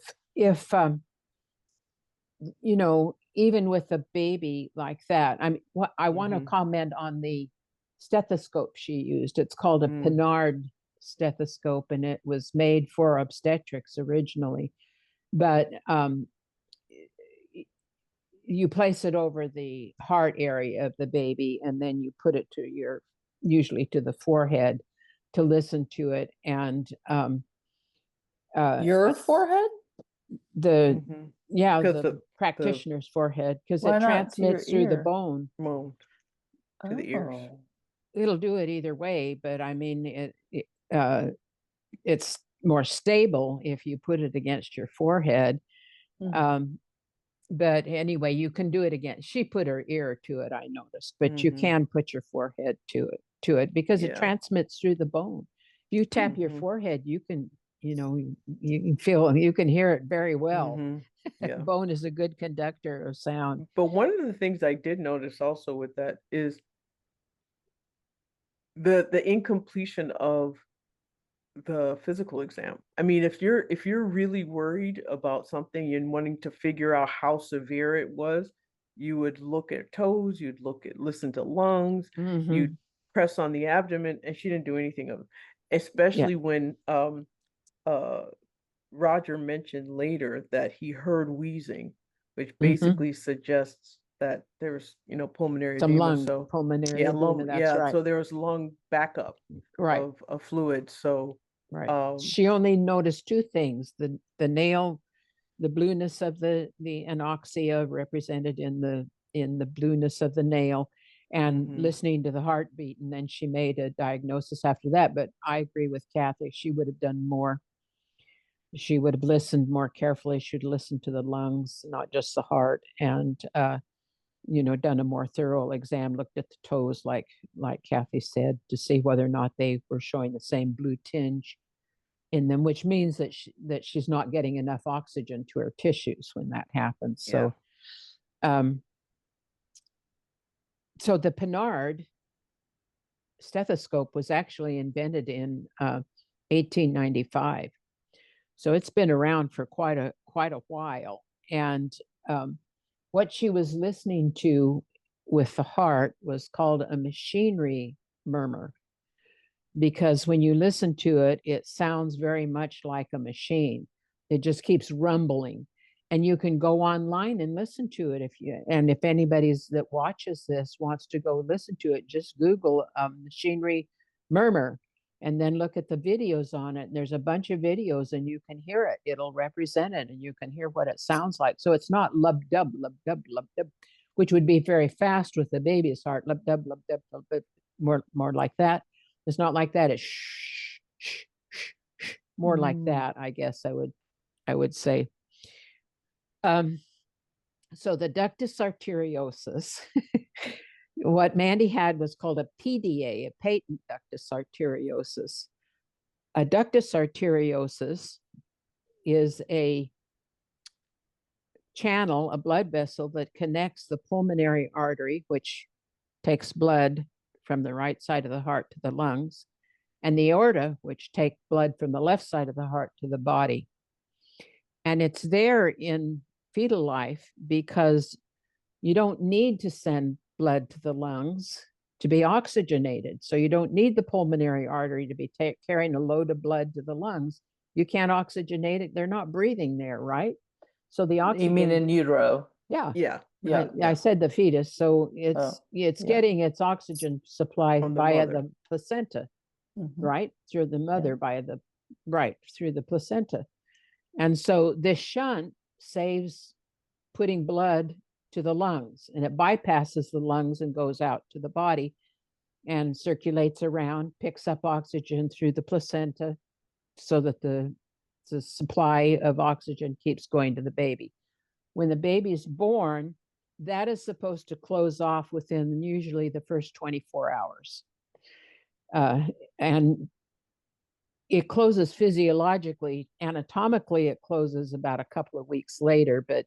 you know, even with a baby like that, I mean, what I want to Mhm. comment on the stethoscope she used. It's called a Mm. Pinard stethoscope, and it was made for obstetrics originally. But you place it over the heart area of the baby, and then you put it to usually to the forehead to listen to it. And your forehead? the Mhm. yeah, 'Cause the practitioner's forehead, because Why it not to your transmits through the ear? bone. Well, to the ears. Oh. It'll do it either way, but I mean, it's more stable if you put it against your forehead. Mhm. But anyway, you can do it again. She put her ear to it, I noticed, but you Mhm. can put your forehead to it because it Yeah. transmits through the bone. If you tap your Mhm. forehead, you can, you can feel, you can hear it very well. Mhm. Yeah. Bone is a good conductor of sound. But one of the things I did notice also with that is the incompletion of the physical exam. I mean, if you're really worried about something and wanting to figure out how severe it was, you would look at toes, you'd listen to lungs, Mhm. you'd press on the abdomen, and she didn't do anything of it. Yeah. Especially when uh Roger mentioned later that he heard wheezing, which Mhm. basically suggests that there's, pulmonary Some edema. lung So pulmonary yeah, edema, that's right. so there was lung backup Right. of fluid. So Right. She only noticed two things: the nail, the blueness of the anoxia represented in the blueness of the nail, and Mhm. listening to the heartbeat. And then she made a diagnosis after that. But I agree with Kathy; she would have done more. She would have listened more carefully. She'd listened to the lungs, not just the heart, and done a more thorough exam, looked at the toes, like Kathy said, to see whether or not they were showing the same blue tinge in them, which means that she's not getting enough oxygen to her tissues when that happens. Yeah. So the Pinard stethoscope was actually invented in 1895. So it's been around for quite quite a while. And what she was listening to with the heart was called a machinery murmur, because when you listen to it, it sounds very much like a machine. It just keeps rumbling. And you can go online and listen to it if anybody's that watches this wants to go listen to it, just Google machinery murmur and then look at the videos on it. And there's a bunch of videos and you can hear it. It'll represent it and you can hear what it sounds like. So it's not lub dub, which would be very fast with the baby's heart, lub dub, more like that. It's not like that. It's shh, shh, shh, shh, more like that, I guess I would say. So the ductus arteriosus, what Mandy had was called a PDA, a patent ductus arteriosus. A ductus arteriosus is a channel, a blood vessel that connects the pulmonary artery, which takes blood from the right side of the heart to the lungs, and the aorta, which take blood from the left side of the heart to the body. And it's there in fetal life because you don't need to send blood to the lungs to be oxygenated. So you don't need the pulmonary artery to be carrying a load of blood to the lungs. You can't oxygenate it. They're not breathing there, right? So the oxygen. You mean in utero? Yeah. Yeah. I said the fetus. So it's yeah. getting its oxygen supply From the via mother. the placenta, Mhm. right? Through the mother through the placenta. And so this shunt saves putting blood to the lungs, and it bypasses the lungs and goes out to the body and circulates around, picks up oxygen through the placenta so that the supply of oxygen keeps going to the baby. When the baby's born, that is supposed to close off within usually the first 24 hours. And it closes physiologically. Anatomically, it closes about a couple of weeks later, but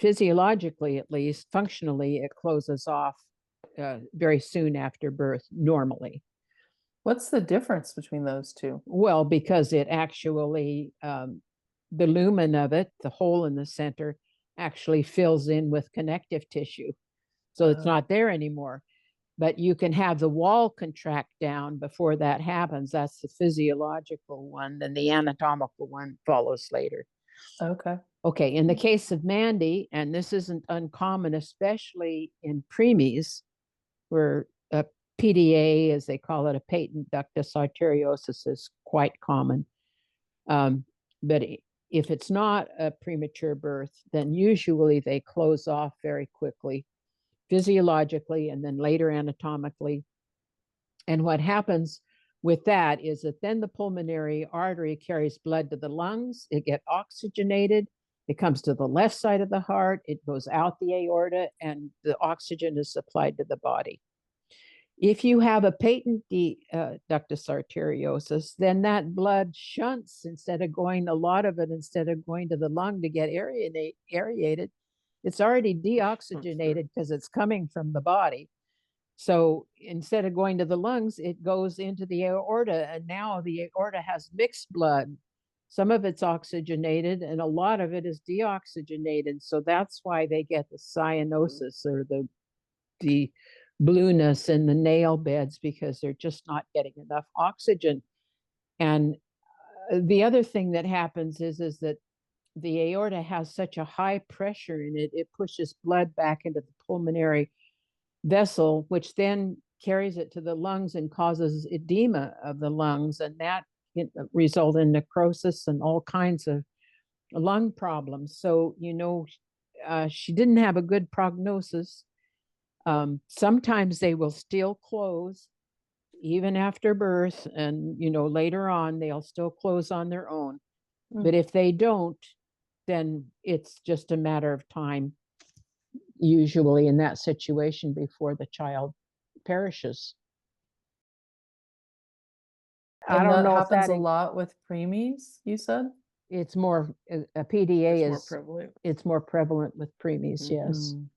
physiologically, at least, functionally, it closes off very soon after birth, normally. What's the difference between those two? Well, because it actually, the lumen of it, the hole in the center, actually fills in with connective tissue. So it's not there anymore. But you can have the wall contract down before that happens. That's the physiological one. Then the anatomical one follows later. Okay. Okay, in the case of Mandy, and this isn't uncommon, especially in preemies, where a PDA, as they call it, a patent ductus arteriosus, is quite common. But if it's not a premature birth, then usually they close off very quickly, physiologically, and then later anatomically. And what happens with that is that then the pulmonary artery carries blood to the lungs, it gets oxygenated, it comes to the left side of the heart, it goes out the aorta, and the oxygen is supplied to the body. If you have a patent ductus arteriosus, then that blood shunts instead of going to the lung to get aerated, it's already deoxygenated because it's coming from the body. So instead of going to the lungs, it goes into the aorta, and now the aorta has mixed blood. Some of it's oxygenated and a lot of it is deoxygenated. So that's why they get the cyanosis or the blueness in the nail beds, because they're just not getting enough oxygen. And the other thing that happens is that the aorta has such a high pressure in it, it pushes blood back into the pulmonary vessel, which then carries it to the lungs and causes edema of the lungs, and that can result in necrosis and all kinds of lung problems. So, she didn't have a good prognosis. Sometimes they will still close even after birth, and later on they'll still close on their own. But if they don't, then it's just a matter of time, usually in that situation, before the child perishes. And I don't that know if happens that a lot with preemies, you said? it's more a PDA It's more is prevalent. it's more prevalent with preemies, yes. Mm.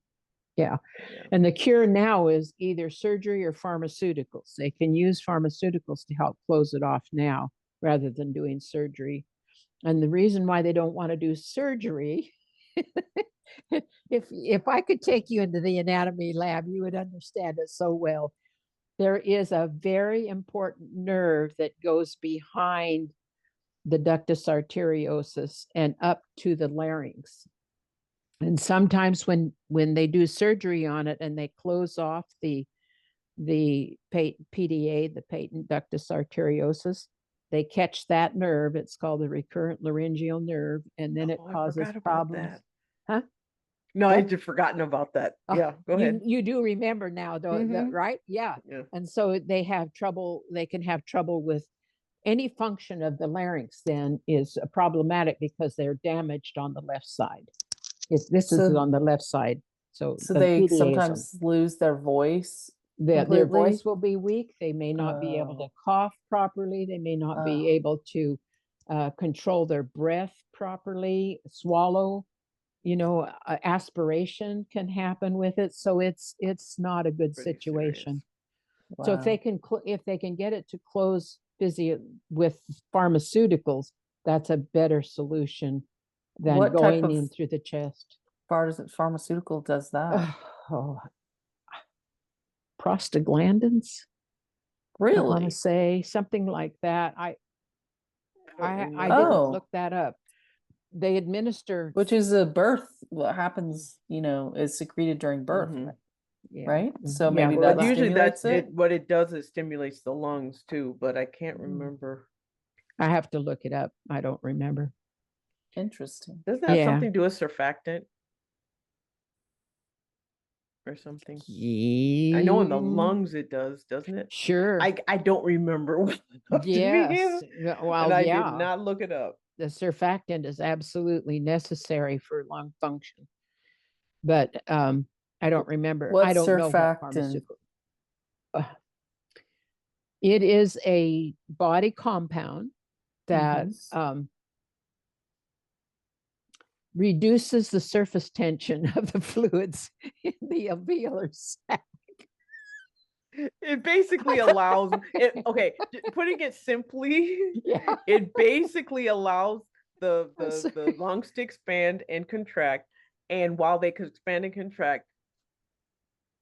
Yeah. Yeah. And the cure now is either surgery or pharmaceuticals. They can use pharmaceuticals to help close it off now rather than doing surgery. And the reason why they don't want to do surgery, if I could take you into the anatomy lab, you would understand it so well. There is a very important nerve that goes behind the ductus arteriosus and up to the larynx. And sometimes when they do surgery on it and they close off the PDA, the patent ductus arteriosus, they catch that nerve. It's called the recurrent laryngeal nerve, and then it Oh, I causes forgot about problems. that. Huh? No, I What? just forgotten about that. Oh, Yeah, go ahead. You do remember now, though, Mhm. right? Yeah. Yeah. And so they have trouble. They can have trouble with any function of the larynx. Then is problematic because they're damaged on the left side. This is So, on the left side. So so the they PDA is on. sometimes lose their voice Their completely. voice will be weak. They may not be able to Oh. cough properly. They may not be Oh. able to control their breath properly, swallow. Aspiration can happen with it. So it's not a good Pretty situation. serious. So if they can get it to close with pharmaceuticals, that's a better solution than What type going of in through the chest. pharmaceutical does that? Oh, prostaglandins. I want Really? to say something like that. I didn't Oh. look that up. They administer, Which is a birth. What happens, is secreted during birth, Mhm. yeah, right? So yeah, maybe well, that But usually stimulates that's it. what it does is stimulates the lungs too, but I can't remember. I have to look it up. I don't remember. Interesting. Doesn't that have Yeah. something to do with surfactant or something? I know in the lungs it does, doesn't it? Sure. I don't remember well enough to be Yes. here, Well, and I did yeah. not look it up. The surfactant is absolutely necessary for lung function. But I don't remember. I What's don't know what surfactant? pharmaceutical. It is a body compound that reduces the surface tension of the fluids in the alveolar sac. It basically allows it. Okay, putting it simply, Yeah. it basically allows the lungs to expand and contract, and while they can expand and contract,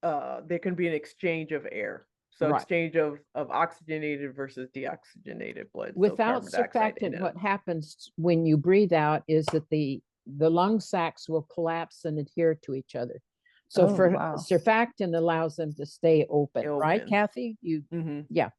there can be an exchange of air. So Right. exchange of oxygenated versus deoxygenated blood. So Without carbon dioxide in surfactant, it. what happens when you breathe out is that the lung sacs will collapse and adhere to each other. So Oh, for wow. surfactant allows them to stay open, right, Open. Kathy? Yeah.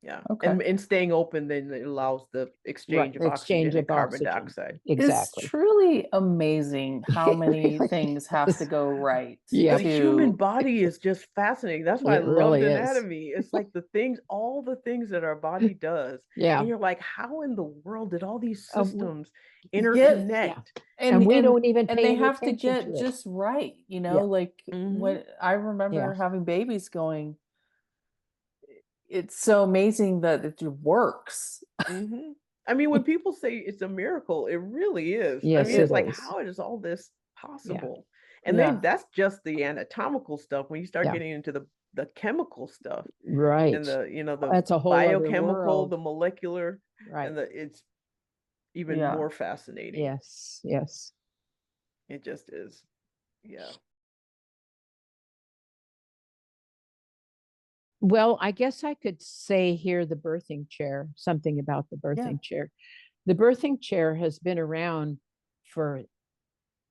Yeah. Okay. And staying open, then it allows the exchange of oxygen and carbon dioxide. Exactly. It's truly amazing how many things have to go right. Yeah. The human to body is just fascinating. That's why I It loved really is. anatomy. It's like all the things that our body does. Yeah. And you're like, how in the world did all these we- systems Get- interconnect? And we don't even and pay they any have to attention get to it. just right, Yeah. like Mhm. when I remember Yeah. having babies going, it's so amazing that it works. Mm-hmm. I mean, when people say it's a miracle, it really is. I Yes, mean, it's it like, is. how is all this possible? Yeah. And then that's just the anatomical stuff. When you start Yeah. getting into the chemical stuff, Right. and the That's a whole other biochemical, world. the molecular, Right. and it's even Yeah. more fascinating. Yes. Yes. It just is. Yeah. Well, I guess I could say here the birthing chair, something about the birthing chair. The birthing chair has been around for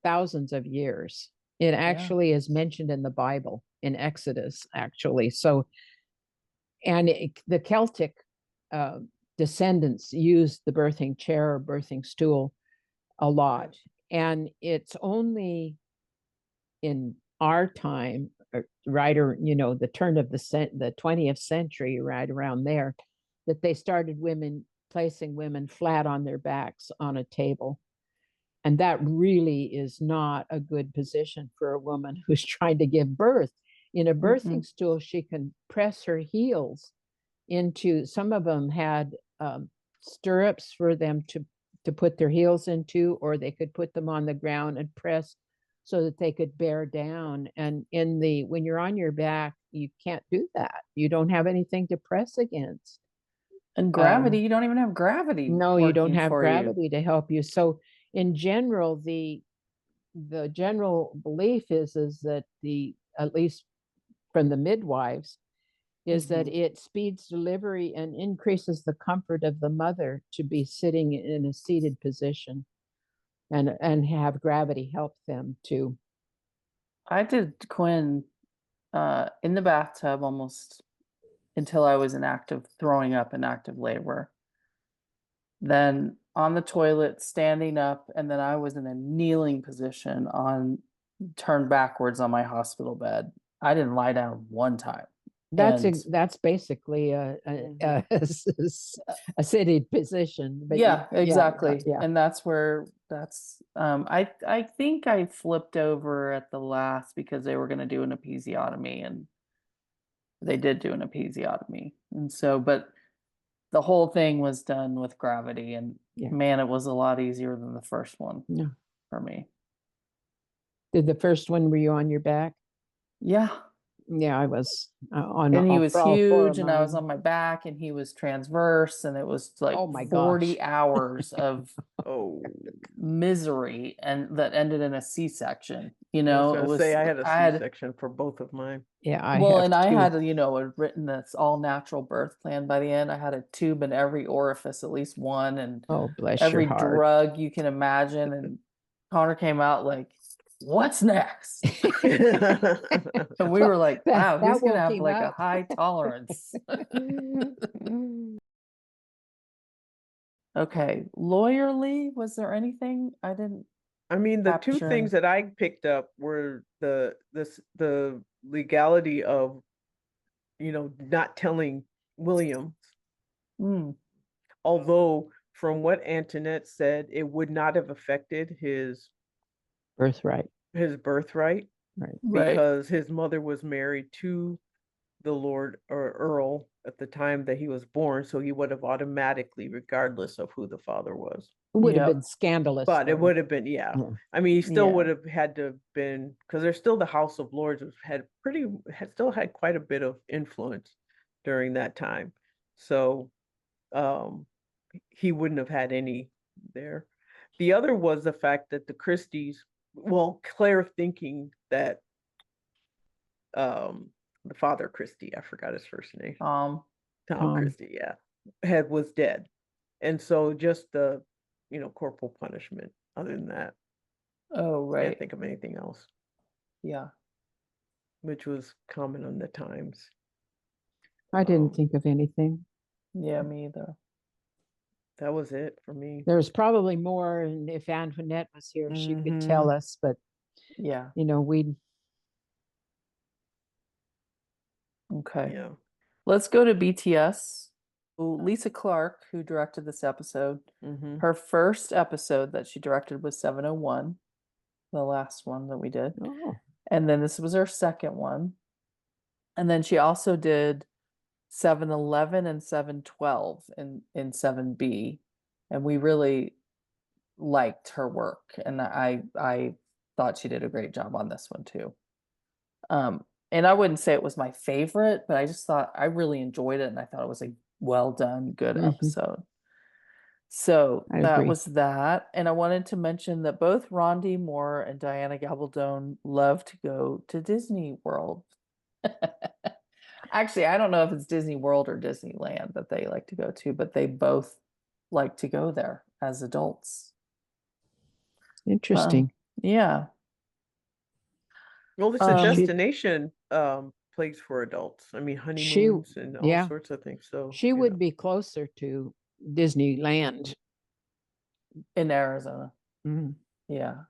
thousands of years. It actually is mentioned in the Bible, in Exodus, actually. So, and the Celtic descendants used the birthing chair or birthing stool a lot. And it's only in our time, right, or the turn of the 20th century, right around there, that they started placing women flat on their backs on a table. And that really is not a good position for a woman who's trying to give birth. In a birthing stool, she can press her heels into, some of them had stirrups for them to put their heels into, or they could put them on the ground and press so that they could bear down. And when you're on your back, you can't do that. You don't have anything to press against. And gravity, you don't even have gravity. No, you don't working have for you. gravity to help you. So in general, the general belief is that at least from the midwives, is that Mhm. it speeds delivery and increases the comfort of the mother to be sitting in a seated position and have gravity help them to. I did Quinn in the bathtub almost until I was in active throwing up in active labor. Then on the toilet, standing up, and then I was in a kneeling position on turned backwards on my hospital bed. I didn't lie down one time. And That's basically a Mhm. a seated position. But yeah, yeah, exactly. yeah. And that's I think I flipped over at the last because they were gonna do an episiotomy, and they did do an episiotomy. And so, but the whole thing was done with gravity, and Yeah. man, it was a lot easier than the first one Yeah. for me. Did the first one, were you on your back? Yeah. Yeah, I was on And he was for all four of huge, and I was mine. on my back, and he was transverse, and it was like Oh my 40 gosh. hours of Oh, misery, and that ended in a C-section. You I was know, it gonna was say I had a I had C-section for both of mine. Yeah, I well, have and I two. had a written this all natural birth plan by the end. I had a tube in every orifice, at least one, and Oh, bless your every heart. drug you can imagine. And Connor came out like, "What's next?" And we Well, were like, that "Wow, he's gonna woke have him like a up. high tolerance." Okay, lawyerly, was there anything I didn't I mean, the two capture? things that I picked up were the legality of, not telling William, Mm, although from what Antoinette said, it would not have affected Birthright. his birthright Right. right. because his mother was married to the Lord or Earl at the time that he was born, so he would have automatically, regardless of who the father was. It would have Yep. been scandalous, But it though. would have been, yeah. Yeah. I mean, he still Yeah. would have had to have been because there's still the House of Lords, which still had quite a bit of influence during that time. So um he wouldn't have had any there. The other was the fact that the Christies, well, Claire thinking that the father Christie, I forgot his first name, Tom Tom. Christie, yeah, was dead. And so just the, corporal punishment. Other than that, Oh, can't right. think of anything else, Yeah. which was common on the times. I didn't Um, think of anything. Yeah, me either. that was it for me. There's probably more, and if Antoinette was here, she could tell us, but Yeah. we Okay. Yeah. Let's go to BTS. Lisa Clark, who directed this episode, Mm-hmm. her first episode that she directed was 701, the last one that we did. oh, And then this was her second one. And then she also did 711 and 712 in 7B. And we really liked her work. And I thought she did a great job on this one too. And I wouldn't say it was my favorite, but I just thought I really enjoyed it, and I thought it was a well done, good Mhm. episode. So I that agree. was that. And I wanted to mention that both Rondi Moore and Diana Gabaldon love to go to Disney World. Actually, I don't know if it's Disney World or Disneyland that they like to go to, but they both like to go there as adults. Interesting. Yeah. Well, it's a Um, destination place for adults. I mean, honeymoons and all yeah, sorts of things. So she would be closer to Disneyland. in Arizona. Mhm. Yeah.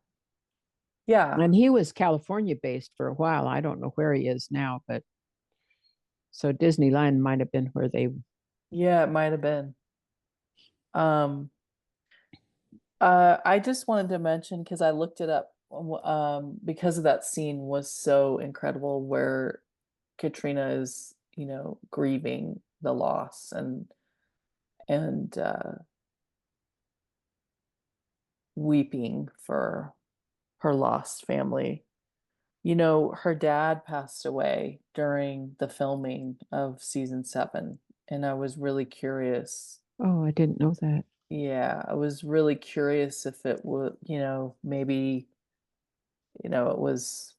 Yeah. And he was California based for a while. I don't know where he is now, but so Disneyland might have been where they. Yeah, it might have been. Um, I just wanted to mention because I looked it up, because of that scene was so incredible where Katrina is, grieving the loss and weeping for her lost family. You know, her dad passed away during the filming of season 7, and I was really curious. Oh, I didn't know that. Yeah, I was really curious if it would, maybe, it was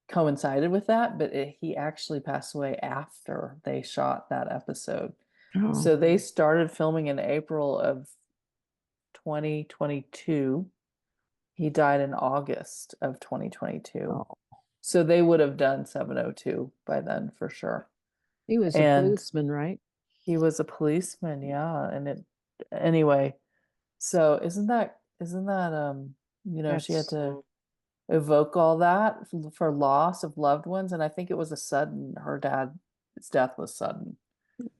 coincided with that, but he actually passed away after they shot that episode. Oh, So they started filming in April of 2022. He died in August of 2022. oh. So they would have done 702 by then for sure. He was a And policeman, right? he was a policeman, yeah. Anyway, so she had That's to evoke all that for loss of loved ones. And I think it was her dad's death was sudden,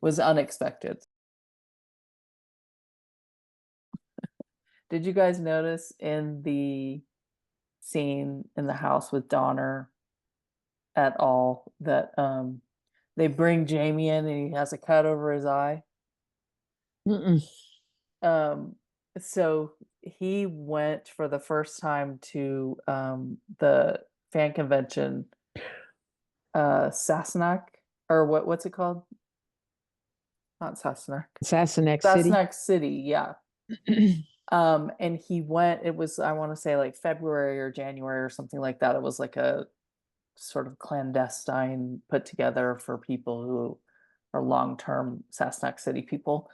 was unexpected. Did you guys notice in the scene in the house with Donner at all that they bring Jamie in and he has a cut over his eye? Mm-mm. So he went for the first time to the fan convention, Sassenach, or what's it called? Not Sassenach. Sassenach City. Sassenach City, yeah. And he went, it was, I want to say like February or January or something like that. It was like a sort of clandestine put together for people who are long-term Sassenach City people.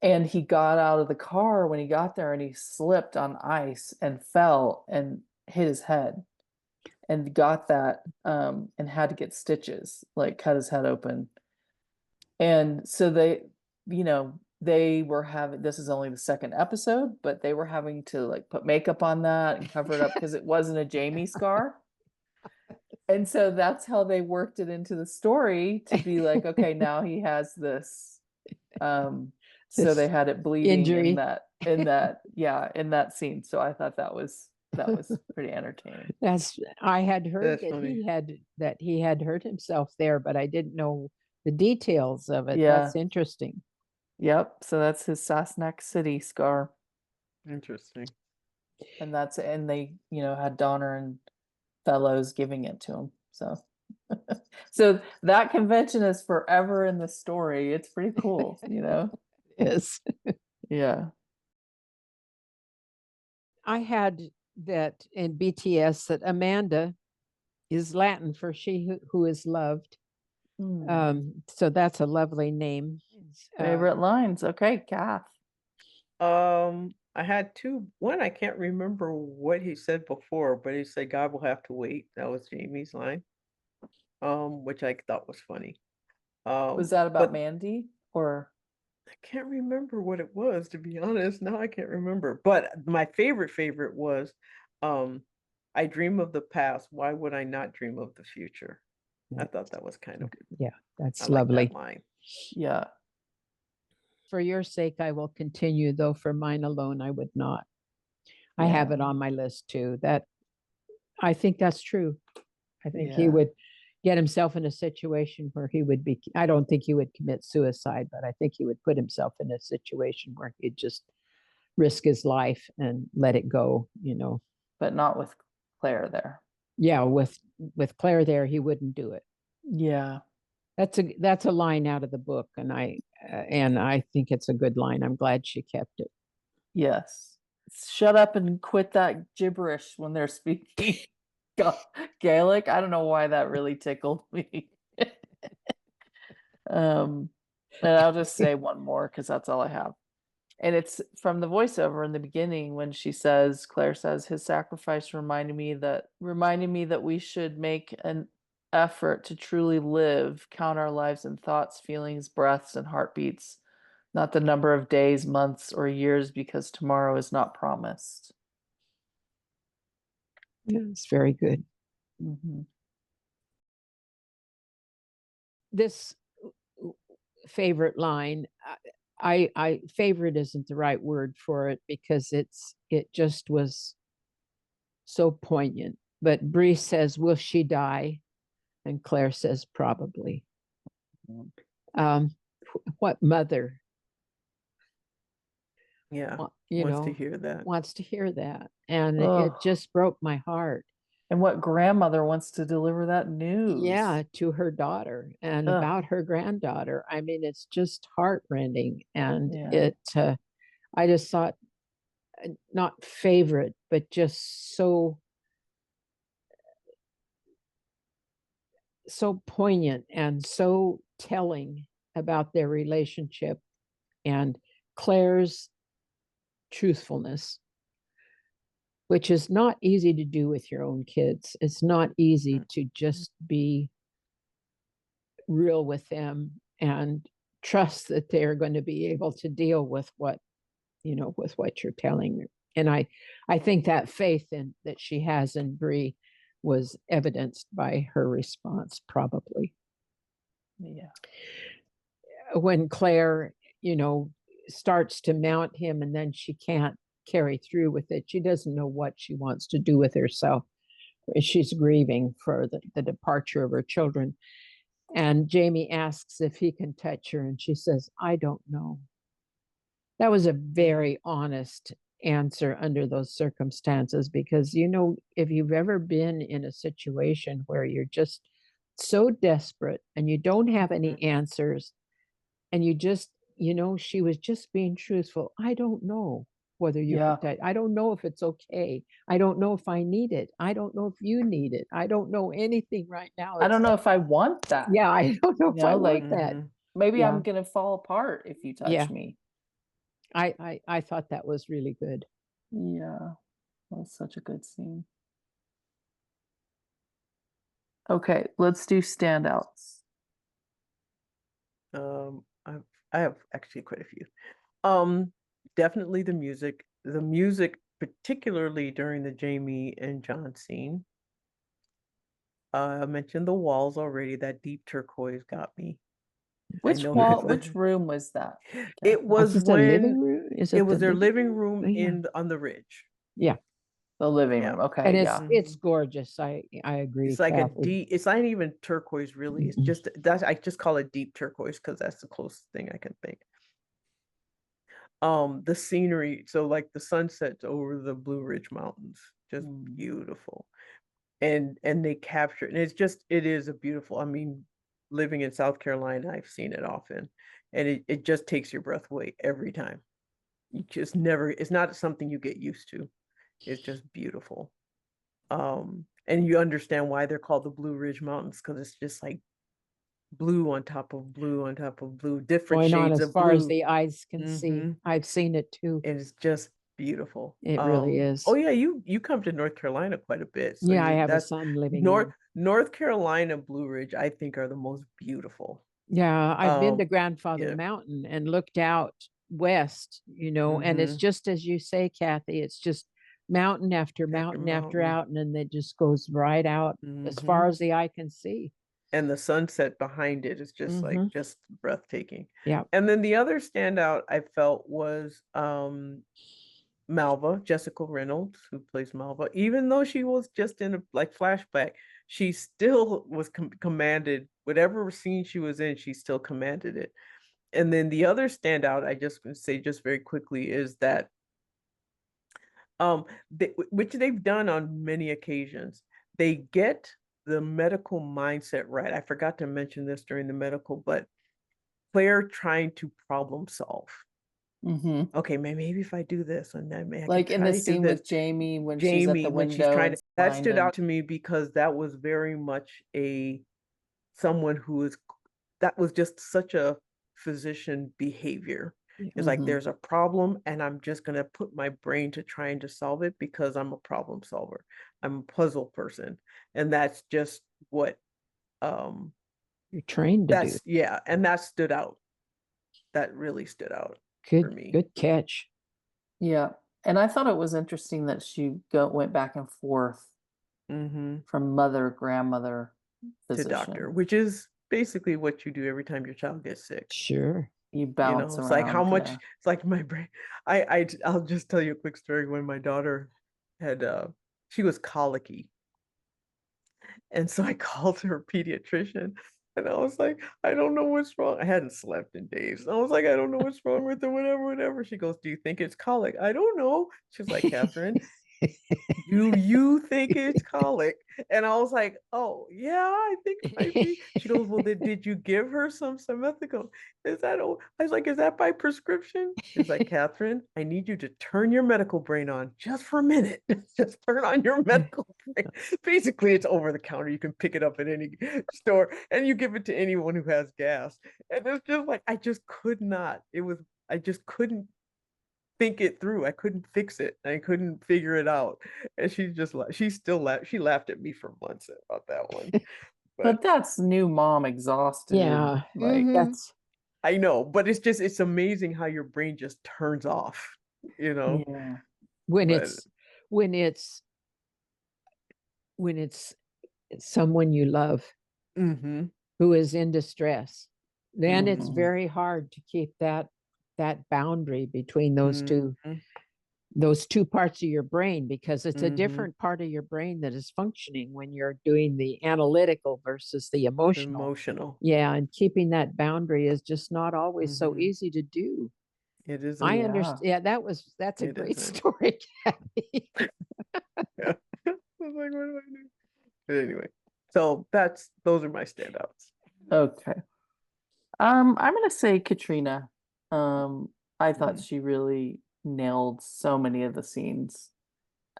And he got out of the car when he got there and he slipped on ice and fell and hit his head and got that and had to get stitches, like cut his head open. And so they were having, this is only the second episode, but they were having to like put makeup on that and cover it up because it wasn't a Jamie scar. And so that's how they worked it into the story to be like, okay, now he has this. So they had it bleeding injury. in that scene. So I thought that was pretty entertaining. I had heard That's funny. that he had hurt himself there, but I didn't know the details of it. Yeah. That's interesting. Yep. So that's his Sassenach City scar. Interesting. And they, had Donner and Fellows giving it to him. So so that convention is forever in the story. It's pretty cool, Yes. Yeah. I had that in BTS that Amanda is Latin for she who is loved. So that's a lovely name. Favorite lines. Okay, Kath. I had two. One, I can't remember what he said before, but he said, "God will have to wait." That was Jamie's line, which I thought was funny. Was that about but Mandy or? I can't remember what it was, to be honest. Now I can't remember. But my favorite was, I dream of the past. Why would I not dream of the future? I thought that was kind of good. Yeah, that's I like lovely. that line. Yeah. For your sake, I will continue, though for mine alone, I would not. I have it Yeah. on my list too. I think that's true. I think he Yeah. would get himself in a situation where I don't think he would commit suicide, but I think he would put himself in a situation where he'd just risk his life and let it go, But not with Claire there. Yeah, with Claire there, he wouldn't do it. Yeah. That's a line out of the book, and I think it's a good line. I'm glad she kept it. Yes. Shut up and quit that gibberish when they're speaking Gaelic. I don't know why that really tickled me. And I'll just say one more because that's all I have. And it's from the voiceover in the beginning when Claire says, his sacrifice reminded me that we should make an effort to truly live, count our lives in thoughts, feelings, breaths, and heartbeats, not the number of days, months, or years, because tomorrow is not promised. Yeah, it's very good. Mm-hmm. This favorite line, I favorite isn't the right word for it because it just was so poignant. But Bree says, "Will she die?" And Claire says, "Probably." What mother? Yeah, wants to hear that. Wants to hear that, and Oh. it just broke my heart. And what grandmother wants to deliver that news? Yeah, to her daughter and Ugh. about her granddaughter. I mean, it's just heartrending. And Yeah. I just thought, not favorite, but just so poignant and so telling about their relationship and Claire's truthfulness, which is not easy to do with your own kids. It's not easy to just be real with them and trust that they're going to be able to deal with what you're telling them. And I think that faith that she has in Bree was evidenced by her response, probably. Yeah. When Claire, starts to mount him and then she can't carry through with it. She doesn't know what she wants to do with herself. She's grieving for the departure of her children. And Jamie asks if he can touch her, and she says, I don't know. That was a very honest answer under those circumstances, because, if you've ever been in a situation where you're just so desperate and you don't have any answers, and you just, she was just being truthful. I don't know whether you Yeah. can touch. I don't know if it's okay. I don't know if I need it. I don't know if you need it. I don't know anything right now. I don't know if I want that. Yeah, I don't know if I like want that. maybe Yeah. I'm gonna fall apart if you touch Yeah. me. I thought that was really good. Yeah. That was such a good scene. Okay, let's do standouts. I have actually quite a few. Definitely the music. The music, particularly during the Jamie and John scene. I mentioned the walls already. That deep turquoise got me. Which room was that? It was Is it the living room? It was their living room Yeah. on the ridge. Yeah. The living Yeah. room. Okay. And yeah. it's gorgeous. I agree. It's like Kathy. it's not even turquoise really. It's just I just call it deep turquoise because that's the closest thing I can think. The scenery, so like the sunsets over the Blue Ridge Mountains, just beautiful. And they capture, and it is a beautiful, I mean, living in South Carolina, I've seen it often, and it just takes your breath away every time. You just never, it's not something you get used to. It's just beautiful. And you understand why they're called the Blue Ridge Mountains, because it's just like blue on top of blue on top of blue, different Going on shades as of far as blue. the eyes can see. I've seen it too. And it's just beautiful. It really is. Oh yeah, you come to North Carolina quite a bit. So yeah, I have a son living North Carolina Blue Ridge, I think, are the most beautiful. Yeah, I've been to Grandfather yeah. Mountain and looked out west, and it's just as you say, Kathy, it's just mountain after mountain after mountain, and it just goes right out as far as the eye can see. And the sunset behind it is just like just breathtaking. Yeah. And then the other standout I felt was Malva, Jessica Reynolds, who plays Malva. Even though she was just in a flashback, she still was commanded, whatever scene she was in, she still commanded it. And then the other standout, I just want to say just very quickly, is that which they've done on many occasions, they get the medical mindset right. I forgot to mention this during the medical, but Claire trying to problem solve. Okay, maybe if I do this, and then like in the scene with Jamie when she's at the window, she's trying to, that stood out to me because that was very much someone who is, that was just such a physician behavior. It's like there's a problem and I'm just gonna put my brain to trying to solve it because I'm a problem solver. I'm a puzzle person, and that's just what you're trained to do. Yeah, and that stood out. That really stood out for me. Good catch. Yeah, and I thought it was interesting that she went back and forth from mother, grandmother, physician. To doctor, which is basically what you do every time your child gets sick. Sure. You bounce around. It's like how much, it's like my brain. I'll just tell you a quick story. When my daughter had, she was colicky. And so I called her pediatrician and I was like, I don't know what's wrong. I hadn't slept in days. I was like, I don't know what's wrong with her, whatever. She goes, do you think it's colic? I don't know. She's like, Catherine, Do you think it's colic? And I was like, oh yeah, I think it might be. She goes, well, did you give her some Simethicone? Is that I was like, is that by prescription? She's like, Catherine, I need you to turn your medical brain on just for a minute. Just turn on your medical brain. Basically, it's over the counter. You can pick it up at any store and you give it to anyone who has gas. And it's just like, I just could not. I just couldn't think it through. I couldn't fix it. I couldn't figure it out. And she still laughed. She laughed at me for months about that one. But that's new mom exhausted. Yeah. Like, That's I know, but it's amazing how your brain just turns off, you know. yeah. when But it's when it's when it's someone you love mm-hmm, who is in distress, then it's Mhm. very hard to keep that boundary between those mm-hmm, two parts of your brain, because it's a mm-hmm. different part of your brain that is functioning when you're doing the analytical versus the emotional. Emotional. Yeah, and keeping that boundary is just not always so Mhm. easy to do. It isn't. I Yeah. understand. Yeah, that's a It great isn't. story, Kathy. Yeah. I was like, what do I do? But anyway, so those are my standouts. Okay. I'm gonna say Katrina. I thought Mhm. she really nailed so many of the scenes.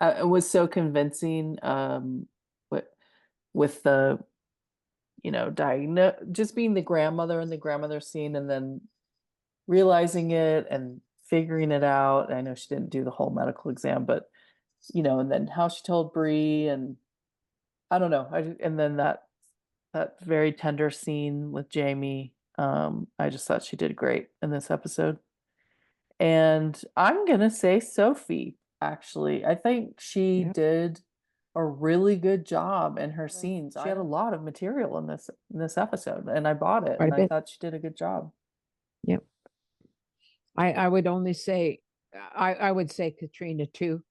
It was so convincing. With the just being the grandmother in the grandmother scene, and then realizing it and figuring it out. I know she didn't do the whole medical exam, but and then how she told Bree, and I don't know. And then that very tender scene with Jamie. I just thought she did great in this episode. And I'm gonna say Sophie, actually. I think she Yeah. did a really good job in her Yes, scenes. She I had a lot of material in this episode, and I bought it, Quite a and I bit. thought she did a good job. Yep. I would only say I would say Katrina too.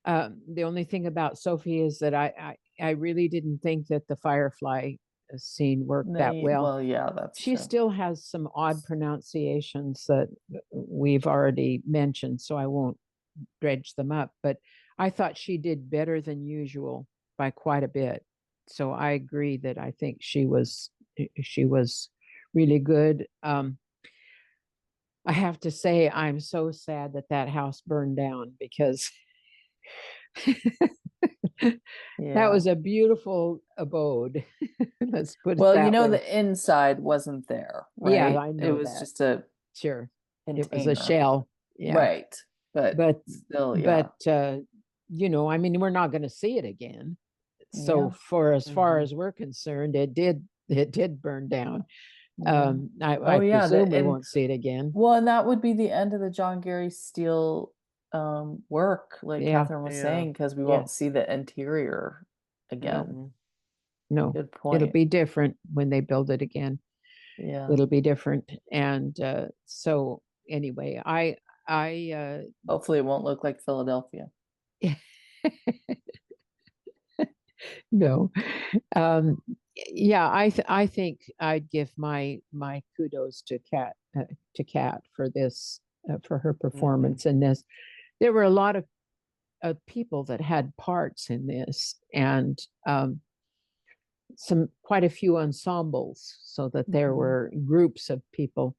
The only thing about Sophie is that I really didn't think that the Firefly scene worked that well. Well, yeah, that's She true. still has some odd pronunciations that we've already mentioned, so I won't dredge them up. But I thought she did better than usual by quite a bit. So I agree that I think she was really good. I have to say I'm so sad that that house burned down, because that Yeah. was a beautiful abode. Let's put it Well, that way. the inside wasn't there, Yeah, right? I It know was that. just a Sure. It was a container. shell. Yeah. Right. But But still, yeah. I mean, we're not going to see it again. So Yeah. for as far Mhm. as we're concerned, it did burn down. Yeah. I Oh, yeah, presume we won't see it again. Well, and that would be the end of the John Gary Steele work, like Yeah. Catherine was Yeah. saying, because we Yeah. won't see the interior again. Mhm. No, Good it'll point. be different when they build it again. Yeah. It'll be different. And so anyway, I Hopefully it won't look like Philadelphia. no. Yeah, I think I'd give my kudos to Kat for this, for her performance in this. There were a lot of people that had parts in this, and quite a few ensembles, so that there Mhm. were groups of people.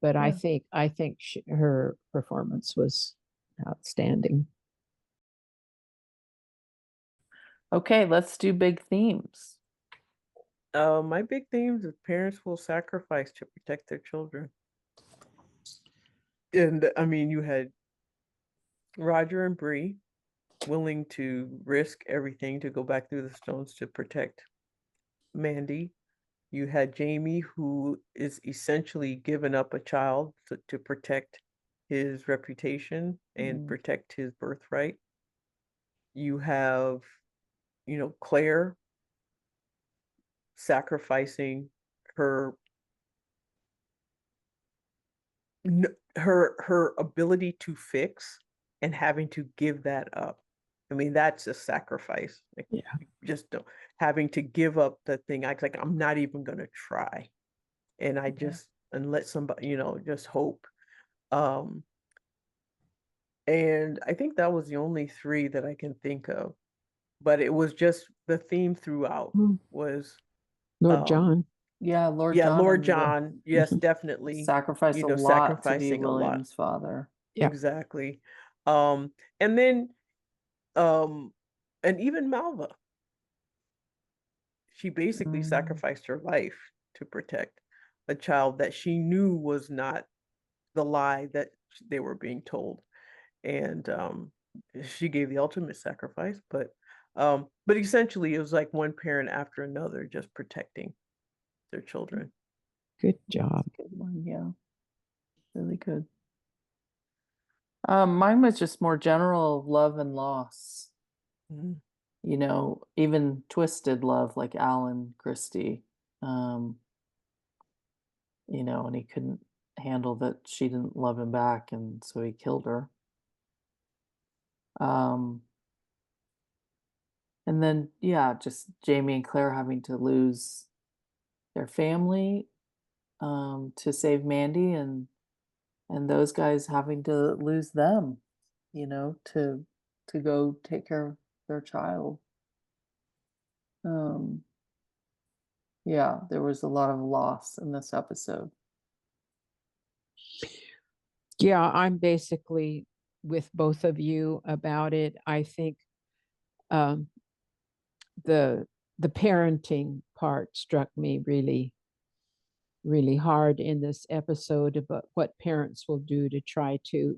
But Yeah. I think her performance was outstanding. Okay, let's do big themes. My big themes is parents will sacrifice to protect their children. And I mean, you had Roger and Bree willing to risk everything to go back through the stones to protect Mandy. You had Jamie, who is essentially given up a child to protect his reputation and protect his birthright. You have, Claire sacrificing her her ability to fix and having to give that up. I mean, that's a sacrifice. Like, Yeah. just having to give up the thing. Like, I'm not even gonna try, and I just and let somebody, just hope. Um, And I think that was the only three that I can think of. But it was just the theme throughout Mm, was Lord um John. Yeah, Lord yeah, John Lord and John, yes, definitely, sacrificed you a know, lot to be sacrificing a lot. William's father. Yeah. Exactly. And then um and even Malva, she basically Mm. sacrificed her life to protect a child that she knew was not the lie that they were being told. And she gave the ultimate sacrifice, but essentially it was like one parent after another just protecting their children. Good That's job. a good one, yeah. Really good. Mine was just more general love and loss. Mhm. You know, even twisted love like Alan Christie. Um, you know, and he couldn't handle that she didn't love him back, and so he killed her. Um, and then yeah, just Jamie and Claire having to lose their family to save Mandy, and those guys having to lose them, you know, to go take care of their child. Um, yeah, there was a lot of loss in this episode. Yeah, I'm basically with both of you about it. I think um, the the parenting part struck me really, really hard in this episode about what parents will do to try to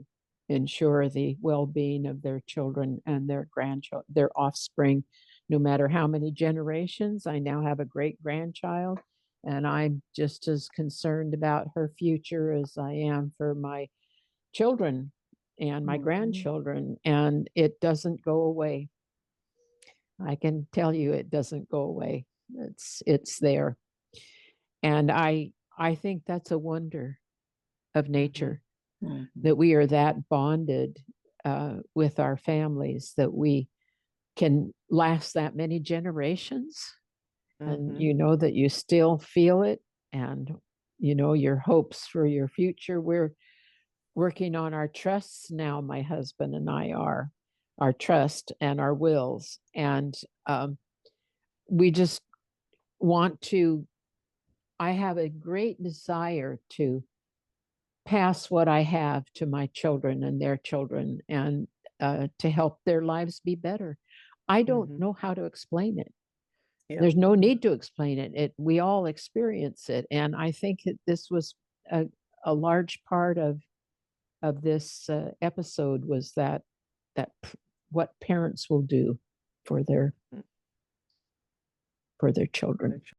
ensure the well-being of their children and their grandchildren, their offspring, no matter how many generations. I now have a great grandchild, and I'm just as concerned about her future as I am for my children and my Mhm. grandchildren, and it doesn't go away. I can tell you it doesn't go away. It's there. And I think that's a wonder of nature, Mhm. that we are that bonded with our families, that we can last that many generations, and Mhm. you know that you still feel it, and you know your hopes for your future. We're working on our trusts now, my husband and I are, our trust and our wills, and we just want to, I have a great desire to pass what I have to my children and their children, and to help their lives be better. I don't Mhm. know how to explain it. Yeah. There's no need to explain it. We all experience it, and I think that this was a large part of this episode was that what parents will do for their Mm. for their children. It's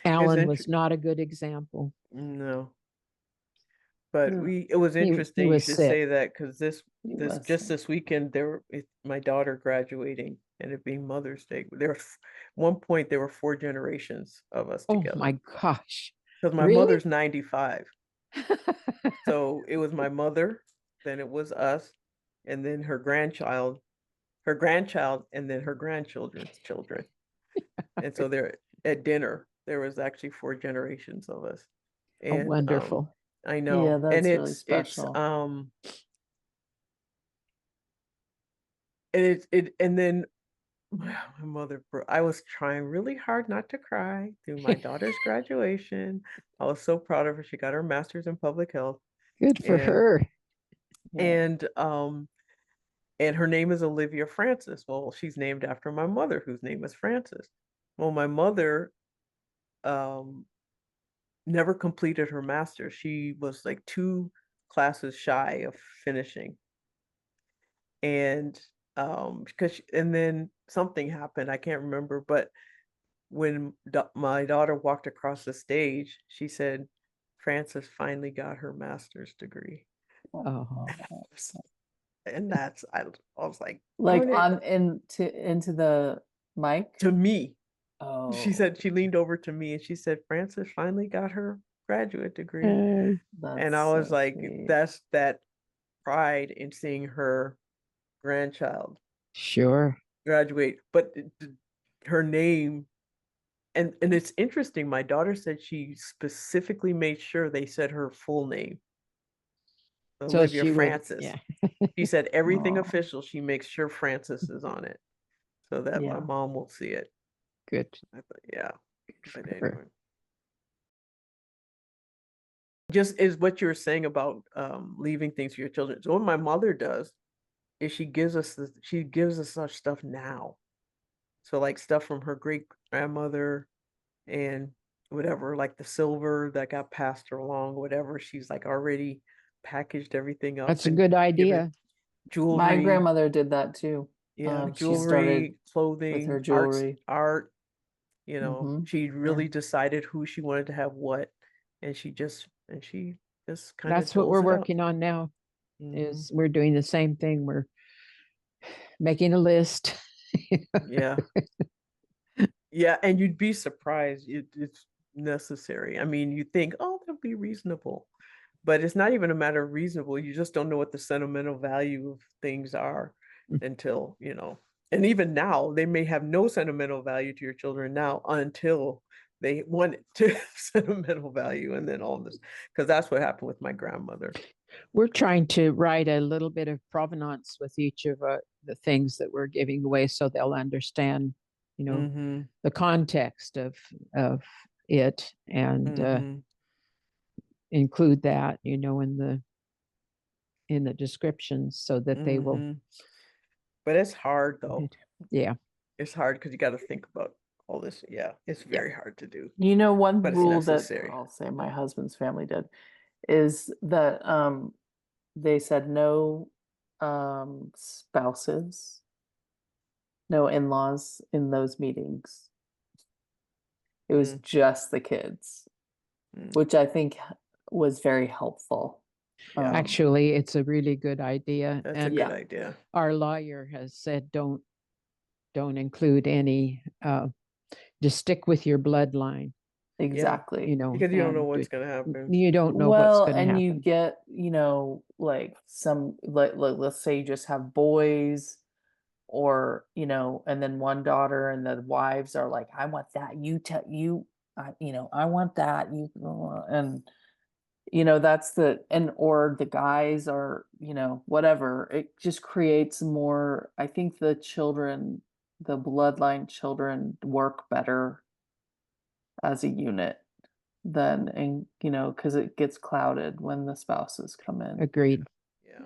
Alan was interesting. not a good example. No, but Yeah, it was He interesting you was should sick. say that because he this was. just this weekend my daughter graduating and it being Mother's Day. One point there were 4 generations of us Oh together my gosh. because my Really? mother's 95. So it was my mother, then it was us, and then her grandchild, and then her grandchildren's children. And so there at dinner, there was actually 4 generations of us. Oh, And wonderful. I Yeah, know. And that's really special. and then my mother, I was trying really hard not to cry through my daughter's graduation. I was so proud of her. She got her master's in public health. Good for And her. Yeah. and her name is Olivia Francis. Well, she's named after my mother, whose name is Francis. Well, my mother um never completed her master's. She was like 2 classes shy of finishing. And and then something happened, I can't remember, but when my daughter walked across the stage, she said Frances finally got her master's degree. Oh, And I was like, Like darn it. on into the mic. To me, she Oh, said, she leaned over to me and she said, Frances finally got her graduate degree. And I that's was so like, sweet. that's that pride in seeing her grandchild sure. graduate. But her name And it's interesting. My daughter said she specifically made sure they said her full name, So Olivia she will, Francis. yeah. She said everything Aw. official, she makes sure Francis is on it so that my Yeah. mom will see it. Good. I thought, yeah. for But her. anyway. Just is what you were saying about leaving things for your children. So what my mother does is she gives us such stuff now. So like stuff from her great grandmother and whatever, like the silver that got passed her along, whatever. She's like already packaged everything up That's a and good given idea. jewelry. My grandmother did that too. Yeah, She started jewelry, clothing, with her art, jewelry. you know, Mhm. she really decided who she wanted to have what, and she just kind of That's what doles we're it out. working on now. Mhm. Is we're doing the same thing. We're making a list. Yeah. Yeah, and you'd be surprised. It's necessary. I mean, you think, oh, that'll be reasonable. But it's not even a matter of reasonable. You just don't know what the sentimental value of things are until, you know. And even now, they may have no sentimental value to your children now until they want it to have sentimental value. And then all this, because that's what happened with my grandmother. We're trying to write a little bit of provenance with each of the things that we're giving away, so they'll understand, you know, Mm-hmm. the context of it, and Mm-hmm. include that, you know, in the descriptions, so that they will. Mm-hmm. But it's hard though. Yeah. It's hard because you got to think about all this. Yeah, it's Yeah. very hard to do, You know, one but it's rule that necessary. I'll say my husband's family did is that they said no spouses, no in-laws in those meetings. It was Mm. just the kids, Mm. which I think was very helpful. Yeah. Actually, it's a really good idea. That's a And good idea. our lawyer has said don't include any, just stick with your bloodline, Exactly. you know, Because you don't know and what's going to happen. you don't know what's Well, going to and happen. you get, you know, like some, like let's say you just have boys, or, you know, and then one daughter and the wives are like, I want that, you tell you, you know, I want that, you, and, you know, that's and or the guys are, you know, whatever. It just creates more, I think the children, the bloodline children work better as a unit than, and, you know, because it gets clouded when the spouses come in. Agreed.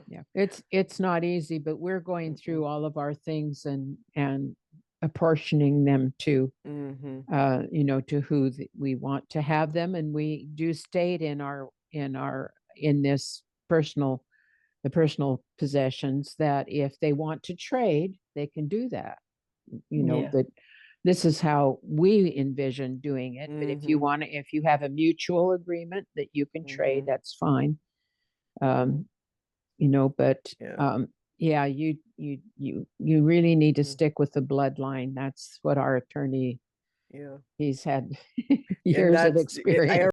Yeah. Yeah, it's not easy, but we're going through all of our things and apportioning them to, Mm-hmm. you know, to who we want to have them, and we do state in this personal, the personal possessions, that if they want to trade, they can do that. You know, Yeah. that this is how we envision doing it. But if you Mhm. want to, if you have a mutual agreement that you can trade, Mhm. that's fine. You know, but Yeah. yeah, you really need to Mhm. stick with the bloodline. That's what our attorney, Yeah. he's had And years of that's experience.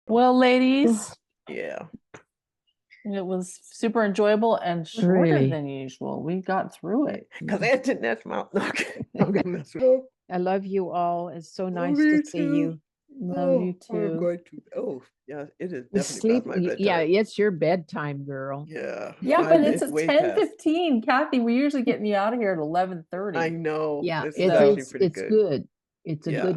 Well, ladies, yeah. it was super enjoyable and shorter Really. than usual. We got through it. Because I didn't that's my okay. I'm gonna mess with you. I love you all. It's so nice Me to see too. you. Love you I'm too. going to. Oh, yeah. It is You definitely sleep. past my bedtime. Yeah, it's your bedtime, girl. Yeah. Yeah, but it's way at past. 10:15. Kathy, we're usually getting you out of here at 11:30. I know. Yeah, This is actually pretty it's good. good. It's a Yeah.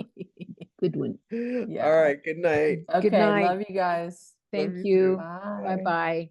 good one. Yeah. All right. Good night. Okay, Good night. love you guys. Thank you you. too. Bye bye.